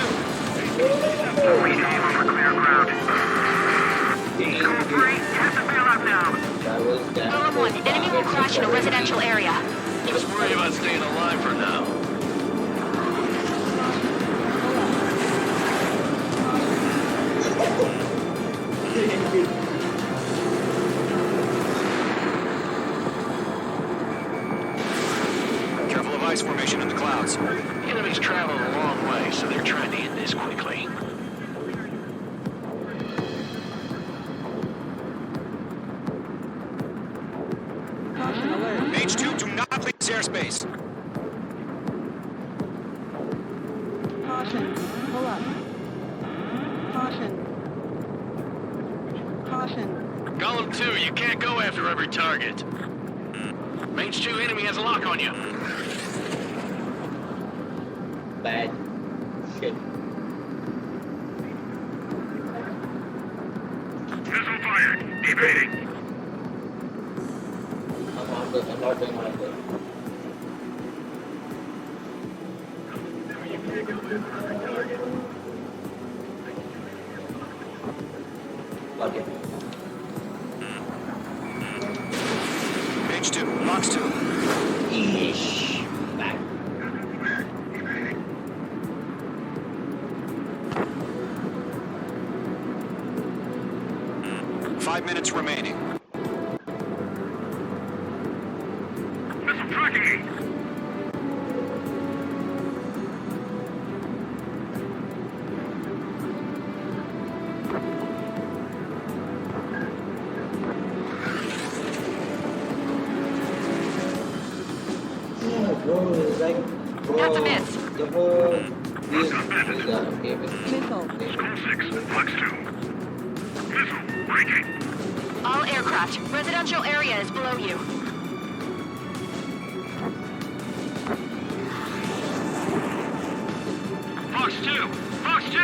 Recon over clear ground. Code 3, have to bail out now. That was that. Golem 1, enemy will crash in a residential area. Just worry about staying alive for now. Careful of ice formation in the clouds. The enemy's traveling a long way, so they're trying to end this quickly. Caution alert. Mage 2, do not leave airspace. Caution. Caution. Golem 2, you can't go after every target. Mage 2 enemy has a lock on you. Bad shit. Missile fired. Evading. I'm not going on there. Okay. Page 2, box 2. Yeesh. Back. Five minutes remaining. Missile tracking me. Yeah, bro, it's like, bro, That's a miss. the whole, these are okay with me. Missile. Skull 6, box 2. Missile breaking. All aircraft, residential area is below you. Fox 2. Fox 2.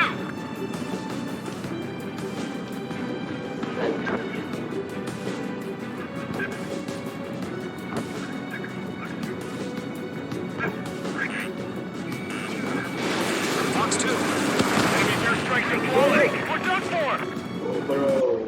Box 2. Enemy airstrikes deploying. We're done for. Oh, bro.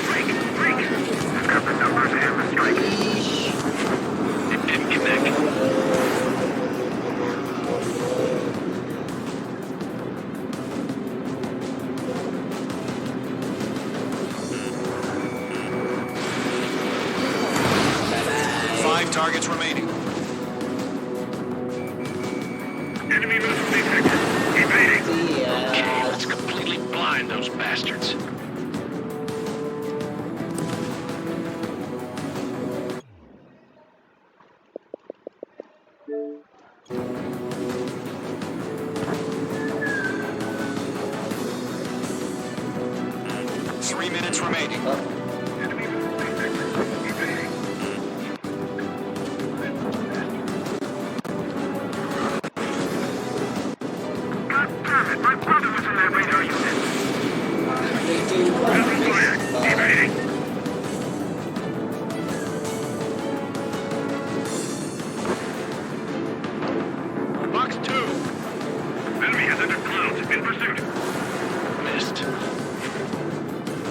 Break. I've got the numbers and the strike. It didn't connect. Five targets remaining. Enemy missile detected. Evading. Okay, let's completely blind those bastards. Three minutes remaining. Enemy missile detected. Evading. God damn it, my brother was in that radar unit. Missile fired. Evading. Box 2. Enemy has entered clouds. In pursuit. Missed.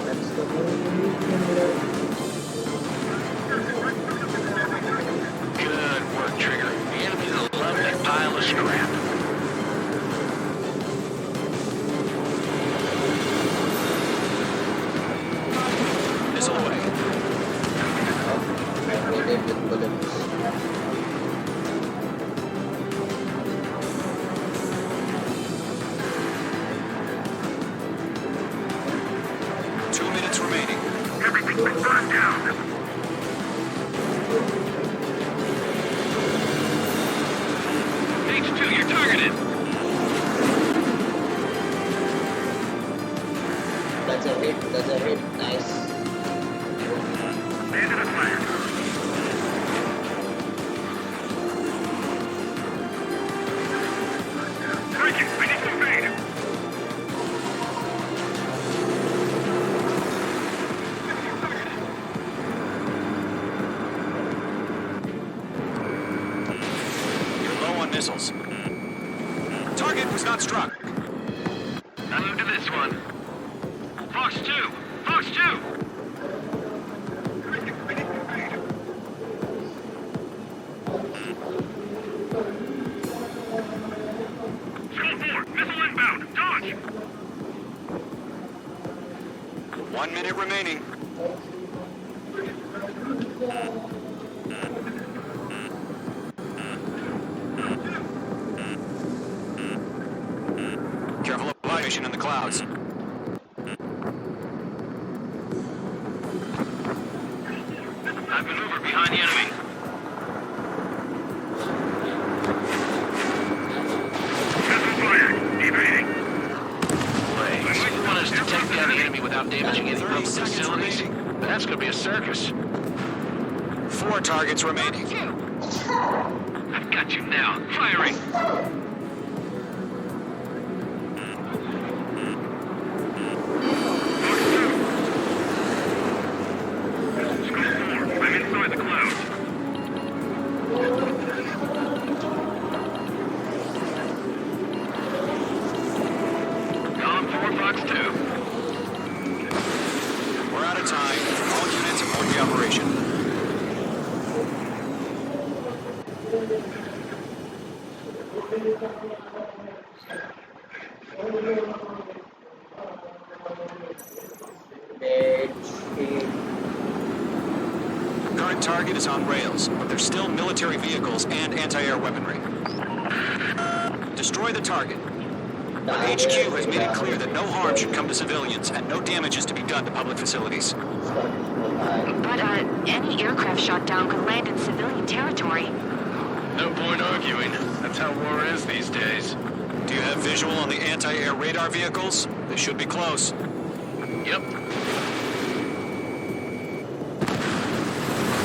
That's the whole Good work, Trigger. The enemy's a lovely pile of scrap. Missile away. with bullets. 2 minutes remaining. Everything's been burned down. H2, you're targeted. That's a hit. That's a hit. Nice. Landed a flag. Breaking. I need to invade. You're low on missiles. Target was not struck. Now move to this one. Fox 2. Fox 2. Skull 4. Missile inbound. Dodge. 1 minute remaining. formation in the clouds. I've maneuvered behind the enemy. Blaze, you want us to take down the enemy without damaging any public facilities? That's gonna be a circus. 4 targets remaining. I've got you now. Firing! I'm inside the clouds. Column 4, Fox 2. We're out of time. All units abort the operation. Current target is on rails, but there's still military vehicles and anti-air weaponry. Destroy the target. But HQ has made it clear that no harm should come to civilians and no damage is to be done to public facilities. But, any aircraft shot down could land in civilian territory. No point arguing. That's how war is these days. Do you have visual on the anti-air radar vehicles? They should be close. Yep.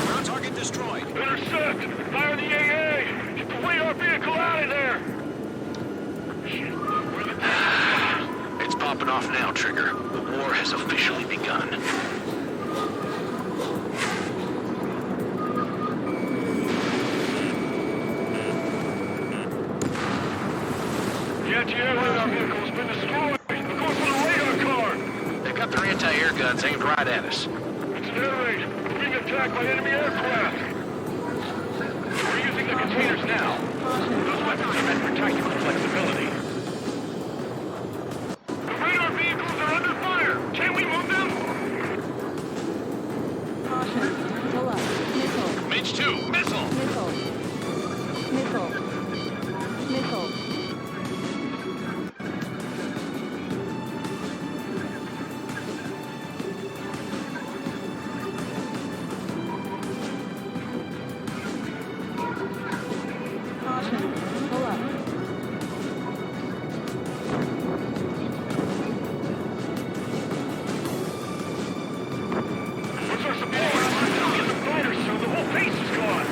Ground target destroyed. Intercept! Fire the AA! Get the radar vehicle out of there! It's popping off now, Trigger. The war has officially begun. The anti-air radar vehicle has been destroyed! We're going for the radar car! They've got their anti-air guns aimed right at us. It's an air raid! We're being attacked by enemy aircraft! We're using the containers now. Those weapons are meant for tactical flexibility. The radar vehicles are under fire! Can we move them? Caution. Pull up. Missile. Mage 2, missile! Missile. Missile. Missile. Caution. Pull up. What's our support? Get the fighters, so the whole base is gone!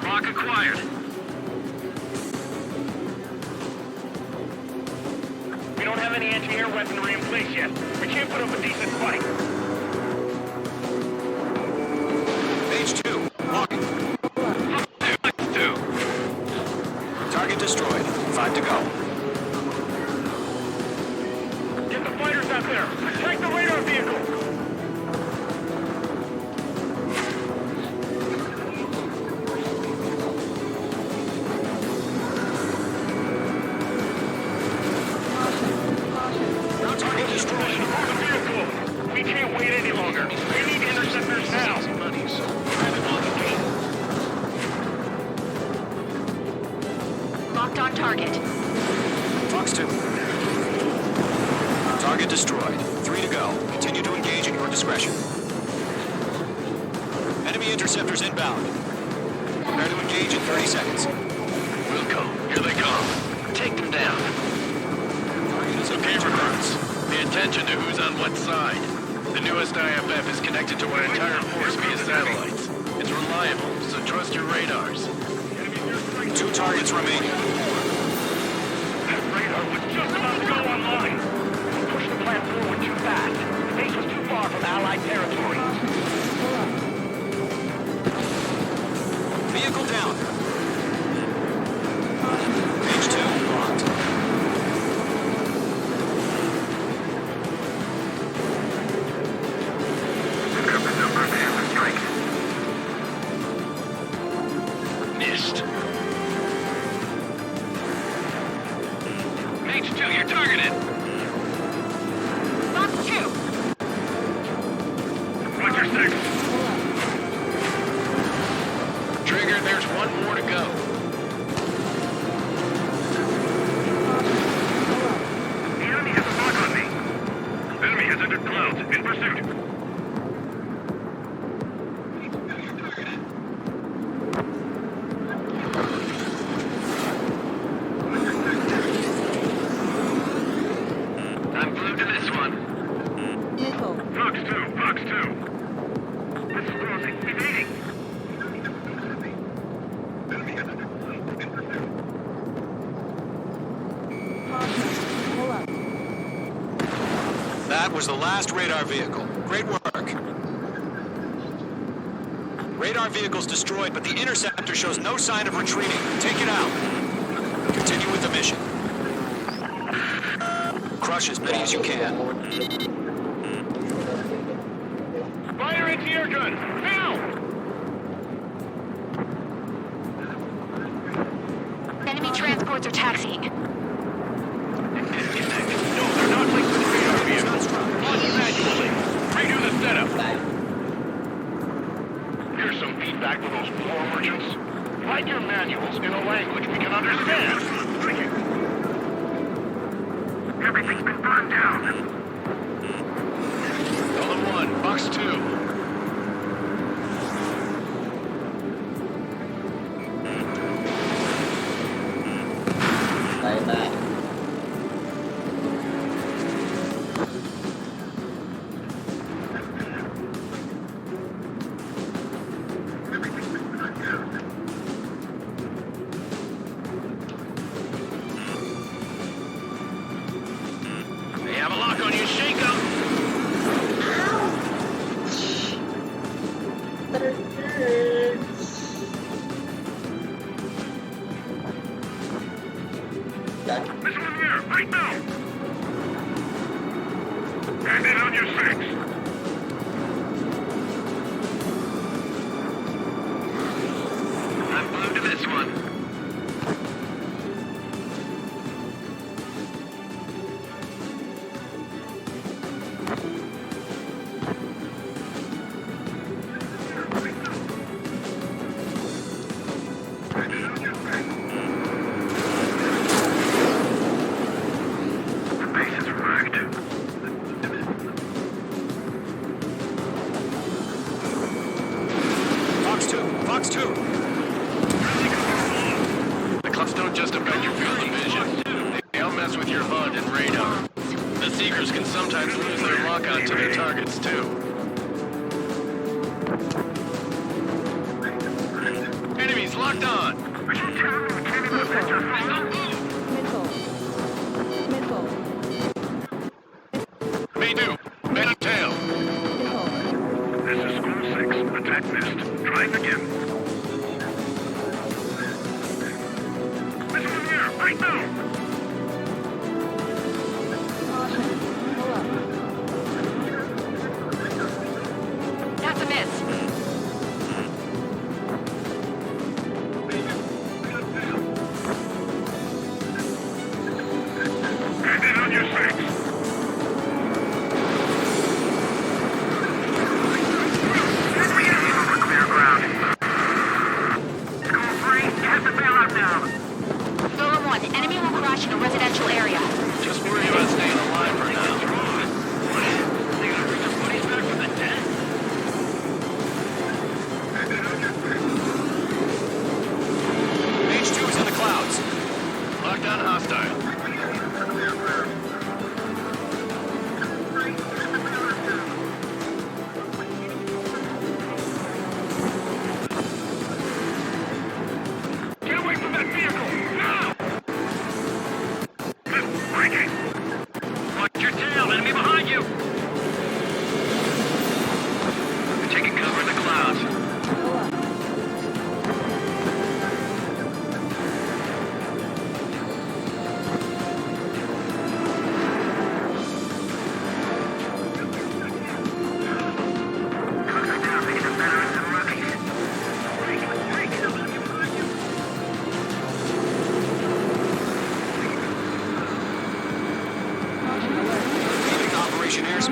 Rock acquired. We don't have any anti-air weaponry in place yet. We can't put up a decent fight. Page 2, walking. 2. Target destroyed. 5 to go. Get the fighters out there! Attack the radar vehicle! Ground target destroyed. Move the vehicle! We can't wait any longer. We need interceptors now! Locked on target. Fox 2. Target destroyed. 3 to go. Continue to engage at your discretion. Enemy interceptors inbound. Prepare to engage in 30 seconds. Wilco, here they come. Take them down. Target is Okay, recruits. Pay attention to who's on what side. The newest IFF is connected to our entire force via satellites. It's reliable, so trust your radars. 2 targets remaining. That radar was just about to go online. We pushed the plan forward too fast. The base was too far from Allied territory. Vehicle down. Page 2, locked. H2, you're targeted. Box 2. What's your 6? Trigger, there's one more to go. The enemy has a mark on me. Enemy has entered clouds. In pursuit. I'm glued to this one. Nickel. Fox 2, Fox 2. This is crossing. Evading. Caution. Pull up. That was the last radar vehicle. Great work. Radar vehicle's destroyed, but the interceptor shows no sign of retreating. Take it out. Continue with the mission. Crush as many as you can. Fire anti-air gun. Now! Enemy transports are taxiing. No, they're not linked to the radar vehicle. Launch manually. Redo the setup. Here's some feedback for those floor merchants. Write your manuals in a language we can understand. Everything's been burned down. Golden 1, Box 2. Bye-bye. They have a lock on you. Shake them. Listen in here, right now. Hand in on your 6. I'm glued to this one. The base is wrecked. Fox 2. Fox 2. The clouds don't just affect your field of vision. They'll mess with your HUD and radar. The Seekers can sometimes lose their lock-on to their targets, too. Enemies locked on! Nickel. Nickel. May do. May tail. Nickel. This is School 6. Attack missed. Trying again. Listen in here, right now. Caution. Pull up. That's a miss. Hand in on your 6. Clear ground. School 3, you have to bail out now. Golem 1, enemy will crash in a residential area. Just worry about staying alive for now. They gonna bring their buddies back from the dead? H2 is in the clouds. Lockdown hostile. Get away from that vehicle! Now! Breaking! Watch your tail! Enemy behind you! They're taking cover in the clouds. Pull up.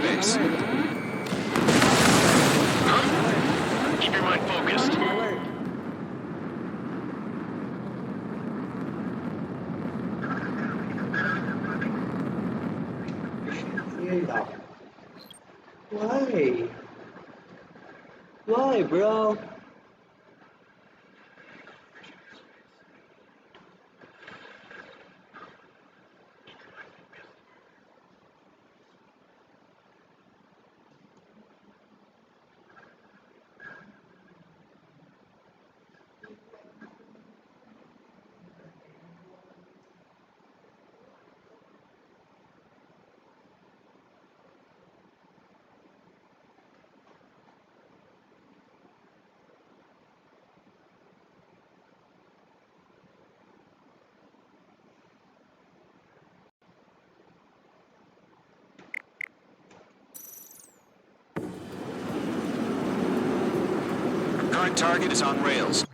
space. Huh? Keep your mind focused. Alert. Why? Why, bro? Current target is on rails.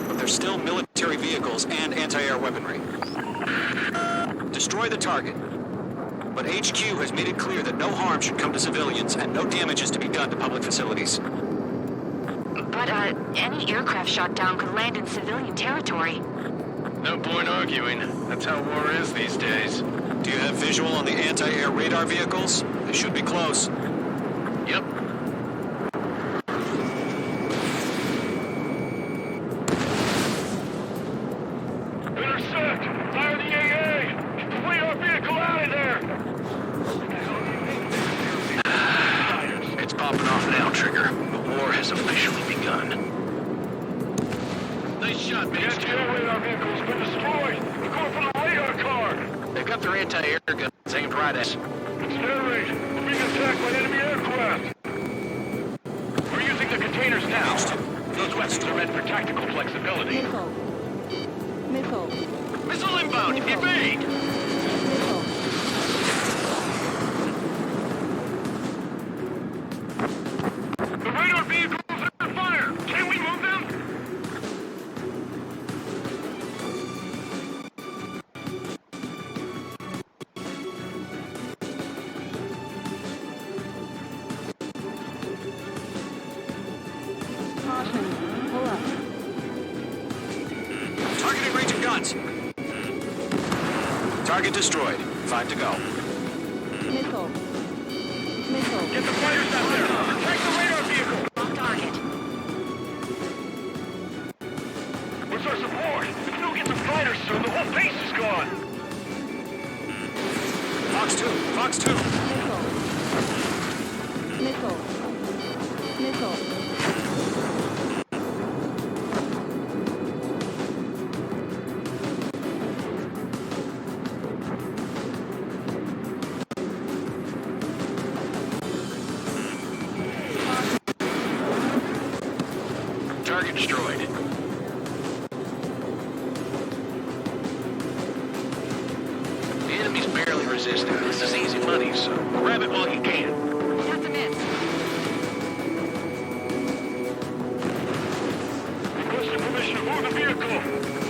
But there's still military vehicles and anti-air weaponry. Destroy the target. But HQ has made it clear that no harm should come to civilians and no damage is to be done to public facilities. But, any aircraft shot down could land in civilian territory. No point arguing. That's how war is these days. Do you have visual on the anti-air radar vehicles? They should be close. Yep. Intersect! Fire the AA! Flee our vehicle out of there! It's popping off now, Trigger. The war has officially begun. Nice shot, The man. anti-air radar vehicle's been destroyed! We're going for the radar car! They've got their anti-air guns aimed right at us. It's air raid! We're being attacked by enemy aircraft! We're using the containers now! Those weapons are meant for tactical flexibility. Missile. Missile. Missile inbound! Missile. Evade! Missile. The radar vehicles are on fire! Can we move them? Caution. Pull up. Targeting ranging guns. Target destroyed. 5 to go. Missile. Missile. Get the fighters out there! Attack the radar vehicle! On target. Where's our support? If we don't get some fighters soon, the whole base is gone! Fox 2. Fox 2. Missile. Missile. Missile. Target destroyed. The enemy's barely resisting. This is easy money, so grab it while you can. That's a miss. Requesting permission to move the vehicle!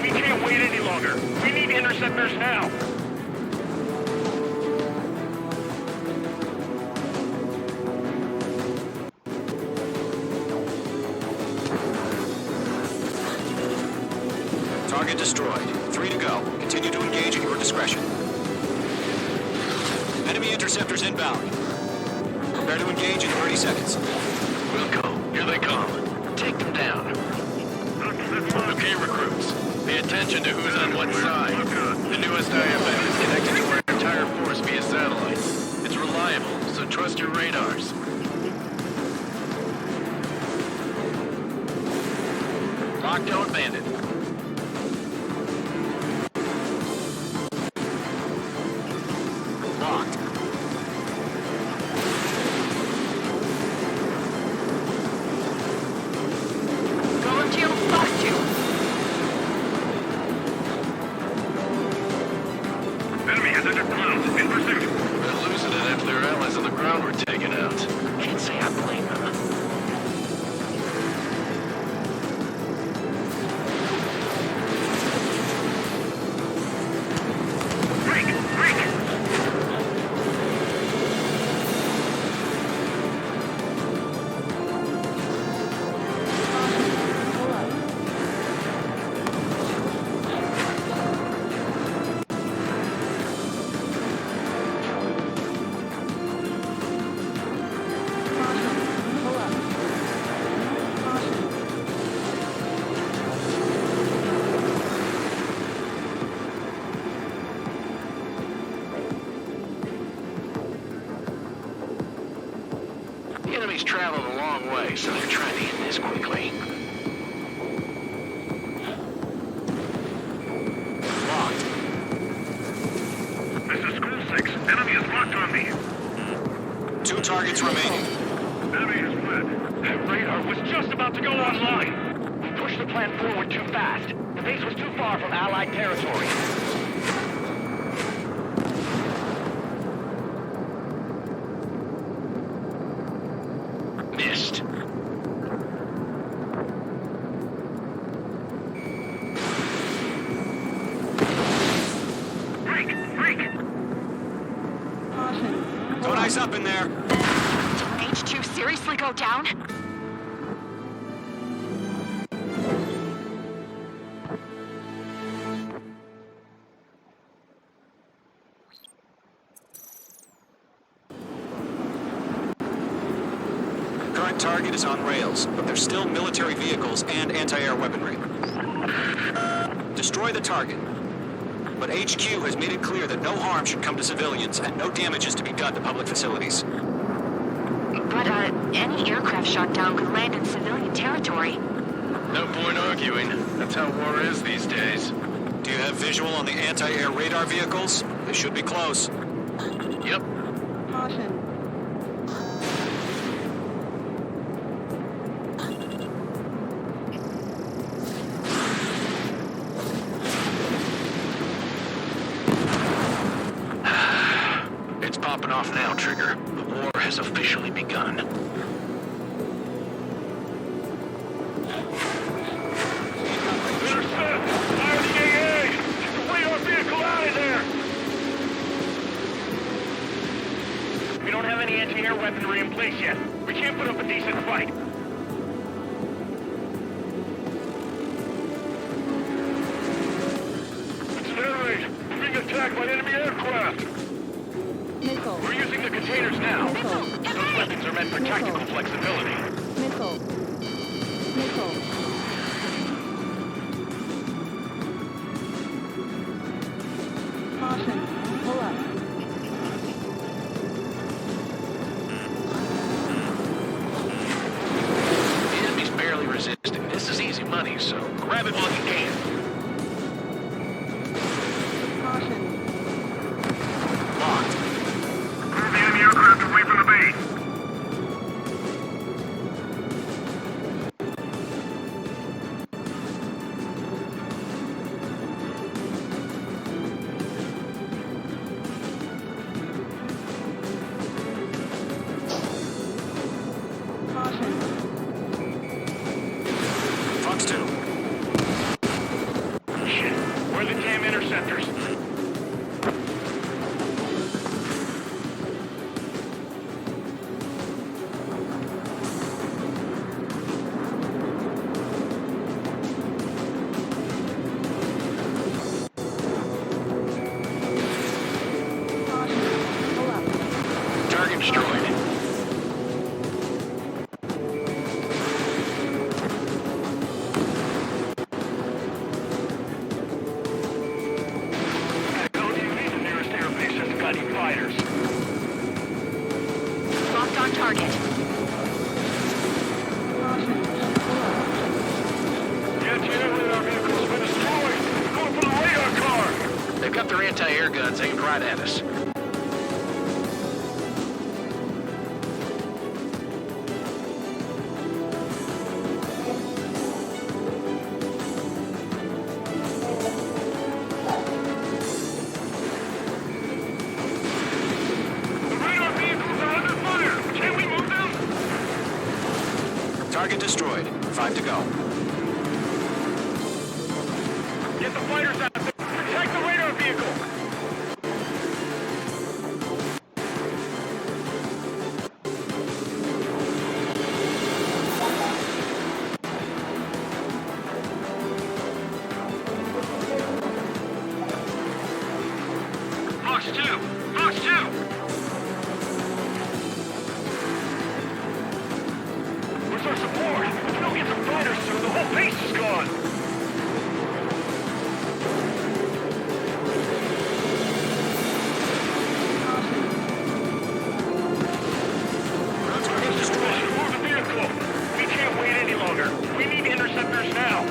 We can't wait any longer! We need interceptors now! Target destroyed. 3 to go. Continue to engage at your discretion. Enemy interceptors inbound. Prepare to engage in 30 seconds. Wilco, here they come. Take them down. Okay, recruits. Pay attention to who's on what side. The newest IFM is connected to our entire force via satellite. It's reliable, so trust your radars. Lockdown bandit. Locked. Go into your costume. Enemy has entered clouds. In pursuit. They're losing it after their allies on the ground were taken out. Can't say I blame them. The enemy's traveled a long way, so they're trying to end this quickly. Locked. This is School 6. Enemy is locked on me. 2 targets remaining. Enemy is fled. That radar was just about to go online. We pushed the plan forward too fast. The base was too far from Allied territory. Missed. Break! Break! So nice up in there. H2 seriously go down? Current target is on rails, but there's still military vehicles and anti-air weaponry. Destroy the target. But HQ has made it clear that no harm should come to civilians and no damage is to be done to public facilities. But, any aircraft shot down could land in civilian territory. No point arguing. That's how war is these days. Do you have visual on the anti-air radar vehicles? They should be close. Yep. Caution. It's popping off now, Trigger. The war has officially begun. Intercept! Fire the AA! Get the radar vehicle out of there! We don't have any anti-air weaponry in place yet. We can't put up a decent fight. It's an air raid. We're being attacked by enemy aircraft. Missile. We're using the containers now. Missile. Those weapons are meant for tactical flexibility. Missile. Missile. Caution. Pull up. The enemy's barely resisting. This is easy money, so grab it while you can. Caution. Locked. Move the enemy aircraft away from the base. Caution. Fox 2. Shit. Where are the damn interceptors? Caution. Pull up. Target destroyed. fighters. Locked on target. The anti-air radar vehicle's been destroyed. Going for the radar car. They've got their anti-air guns aimed right at us. The radar vehicles are under fire. Can we move them? Target destroyed. 5 to go. Get the fighters out there. Protect the radar vehicle. Fox 2! Fox 2! Where's our support? If we don't get some fighters soon, the whole base is gone! Move the vehicle! We can't wait any longer. We need interceptors now.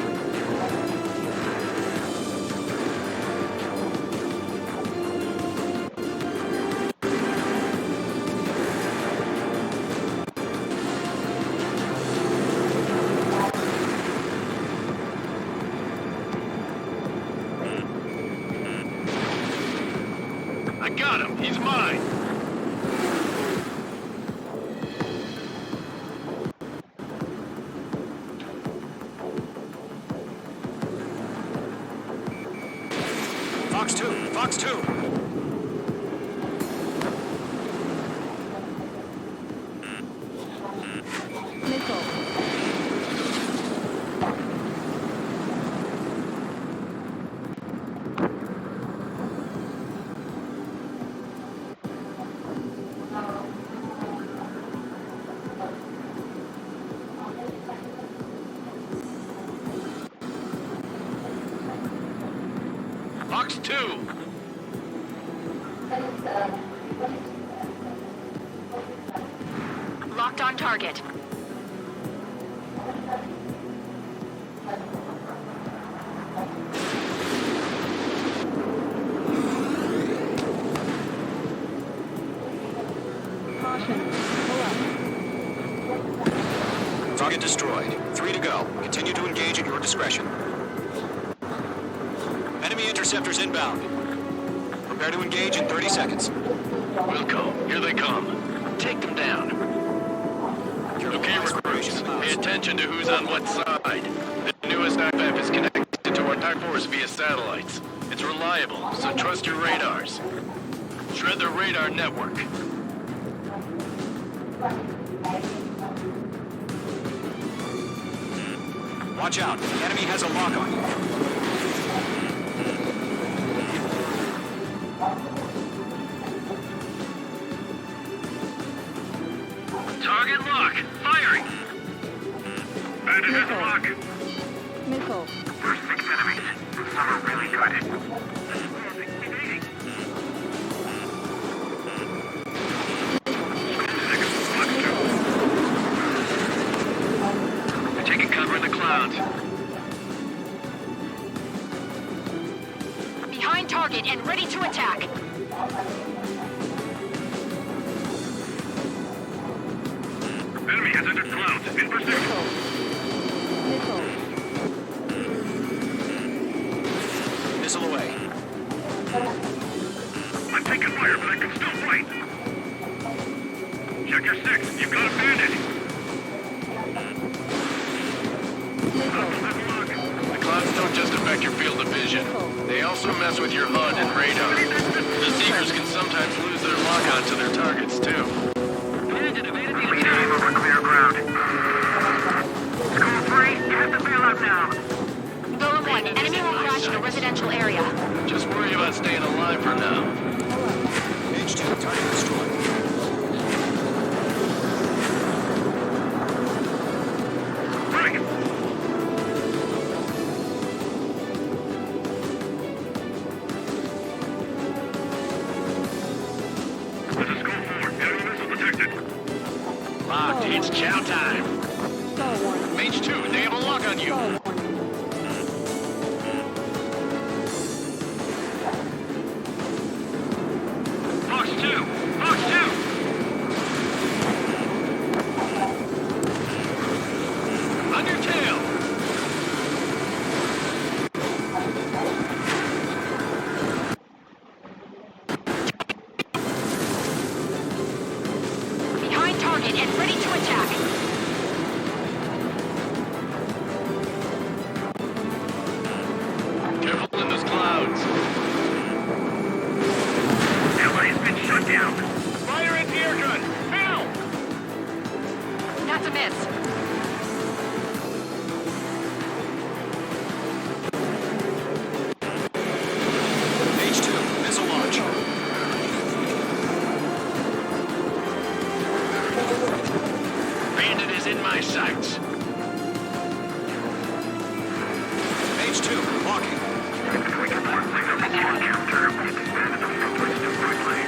I got him. He's mine. Fox 2. Fox 2. Missile. Fox 2. Locked on target. Caution. Pull up. Target destroyed. 3 to go. Continue to engage at your discretion. Enemy interceptors inbound. Prepare to engage in 30 seconds. Wilco, here they come. Take them down. Okay, recruits, pay attention to who's on what side. The newest IFF is connected to our Type Force via satellites. It's reliable, so trust your radars. Shred the radar network. Watch out. The enemy has a lock on you. Target lock. Firing. Bandit has a lock. Missile. First 6 enemies. Some are really good. Evading. They're taking cover in the clouds. Behind target and ready to attack. Enemy has entered clouds. In pursuit. Missile. Missile away. I'm taking fire, but I can still fight. Check your 6. You've got a bandit. The clouds don't just affect your field of vision. They also mess with your HUD and radar. The Seekers can sometimes lose their lockout to their targets, too. Lead aim over clear ground. School 3, you have to bail out now. Golem 1, enemy will crash in a residential area. Just worry about staying alive for now. H2, target destroyed. Right. It's chow time. Stall warning. Mage 2, they have a lock on you. Stall warning. Fox 2! Fox 2! On your tail! Behind target and ready to attack. Careful in those clouds. Allies been shut down. Fire at the air gun! Now! That's a miss. H2, missile launch. Bandit is in my sights. H2, walking. We can report signal to Chief Counter. We've expanded the footprints to quickly.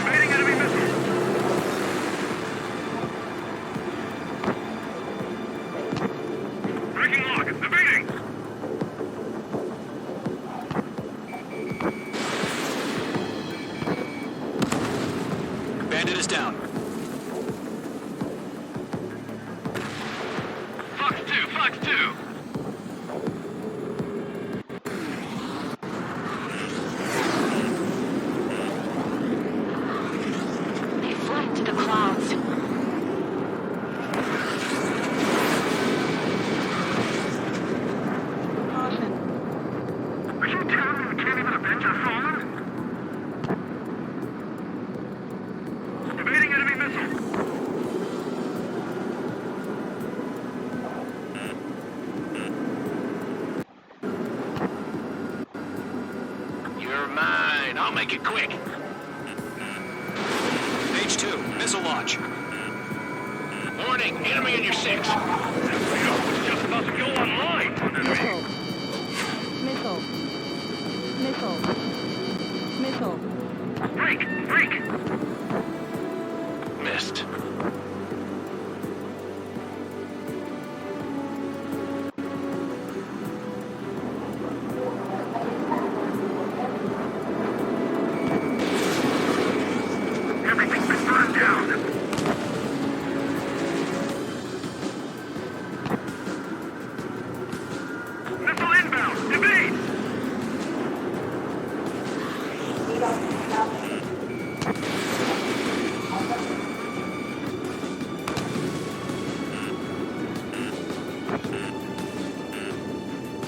Evading enemy missile. Breaking lock. Evading. Bandit is down. Fox 2, Fox 2. They fly into the clouds. Caution. Are you telling me we can't even avenge our fallen? Evading enemy missile. You're mine. I'll make it quick. H2, missile launch. Warning, enemy in your 6. Radar was just about to go online. Missile. Missile. Missile. Missile. Break! Break! Missed. Everything's been burned down. Missile inbound! Evade!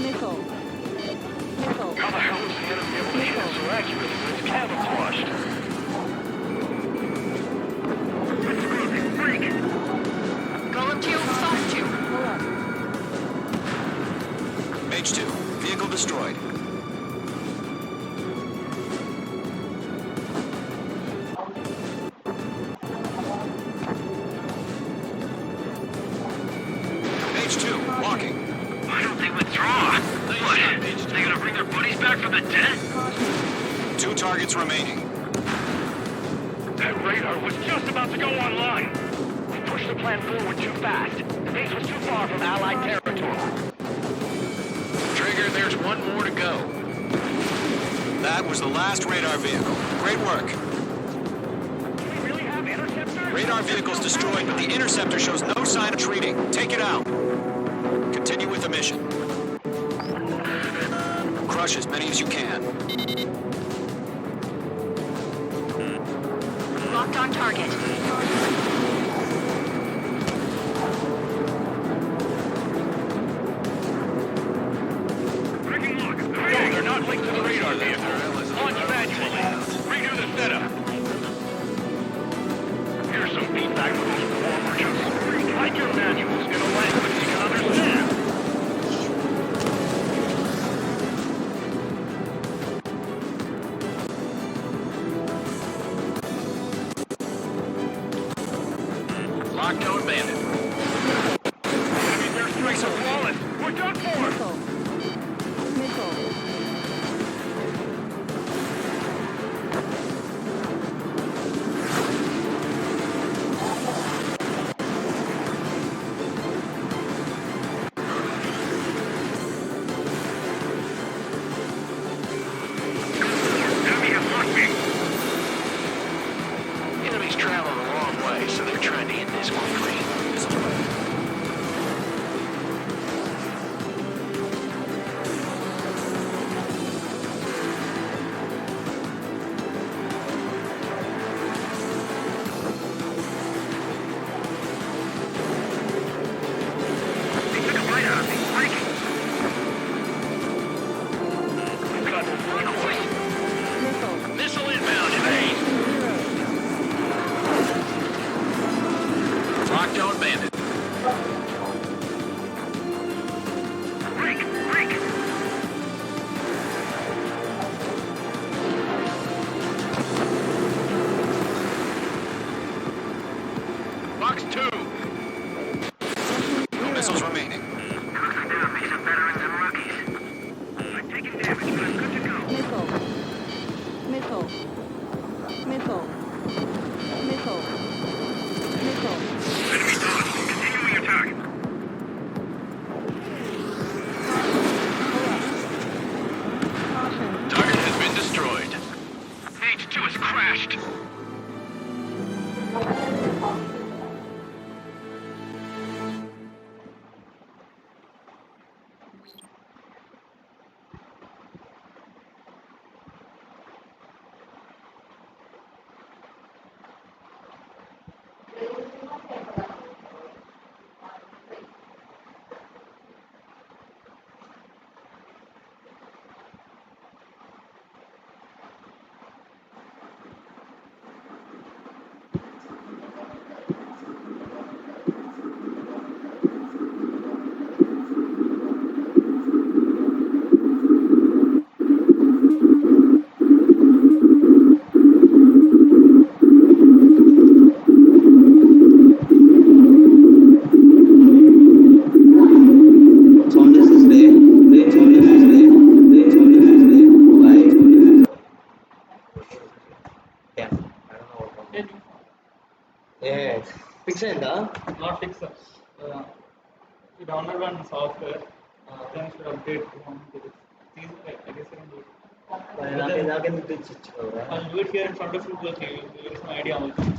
Missile. Missile. How the hell is the enemy able to hit us so accurately when it's camouflaged? Break! Golem 2, Fox 2. Pull up. H2, vehicle destroyed. H2, walking. Why don't they withdraw? What? They gonna bring their buddies back from the dead? Caution. 2 targets remaining. That radar was just about to go online. We pushed the plan forward too fast. The base was too far from Allied territory. Trigger, there's one more to go. That was the last radar vehicle. Great work. Do we really have interceptors? Radar vehicle's destroyed, but the interceptor shows no sign of retreating. Take it out. Continue with the mission. Crush as many as you can. Locked on target. Breaking lock! No, they're not linked to the radar vehicle. Launch manually. Redo the setup. Here's some feedback from those war merchants. Write your manuals in a language you can understand. Missile. Missile. Missile. Missile. Enemy down. Continuing attack. Caution. Target has been destroyed. H2 has crashed. Yeah, fix it, huh? Not fix it. You download one software, then you should update to this. I guess I can do it. I'll do it here in front of you because you have some idea also.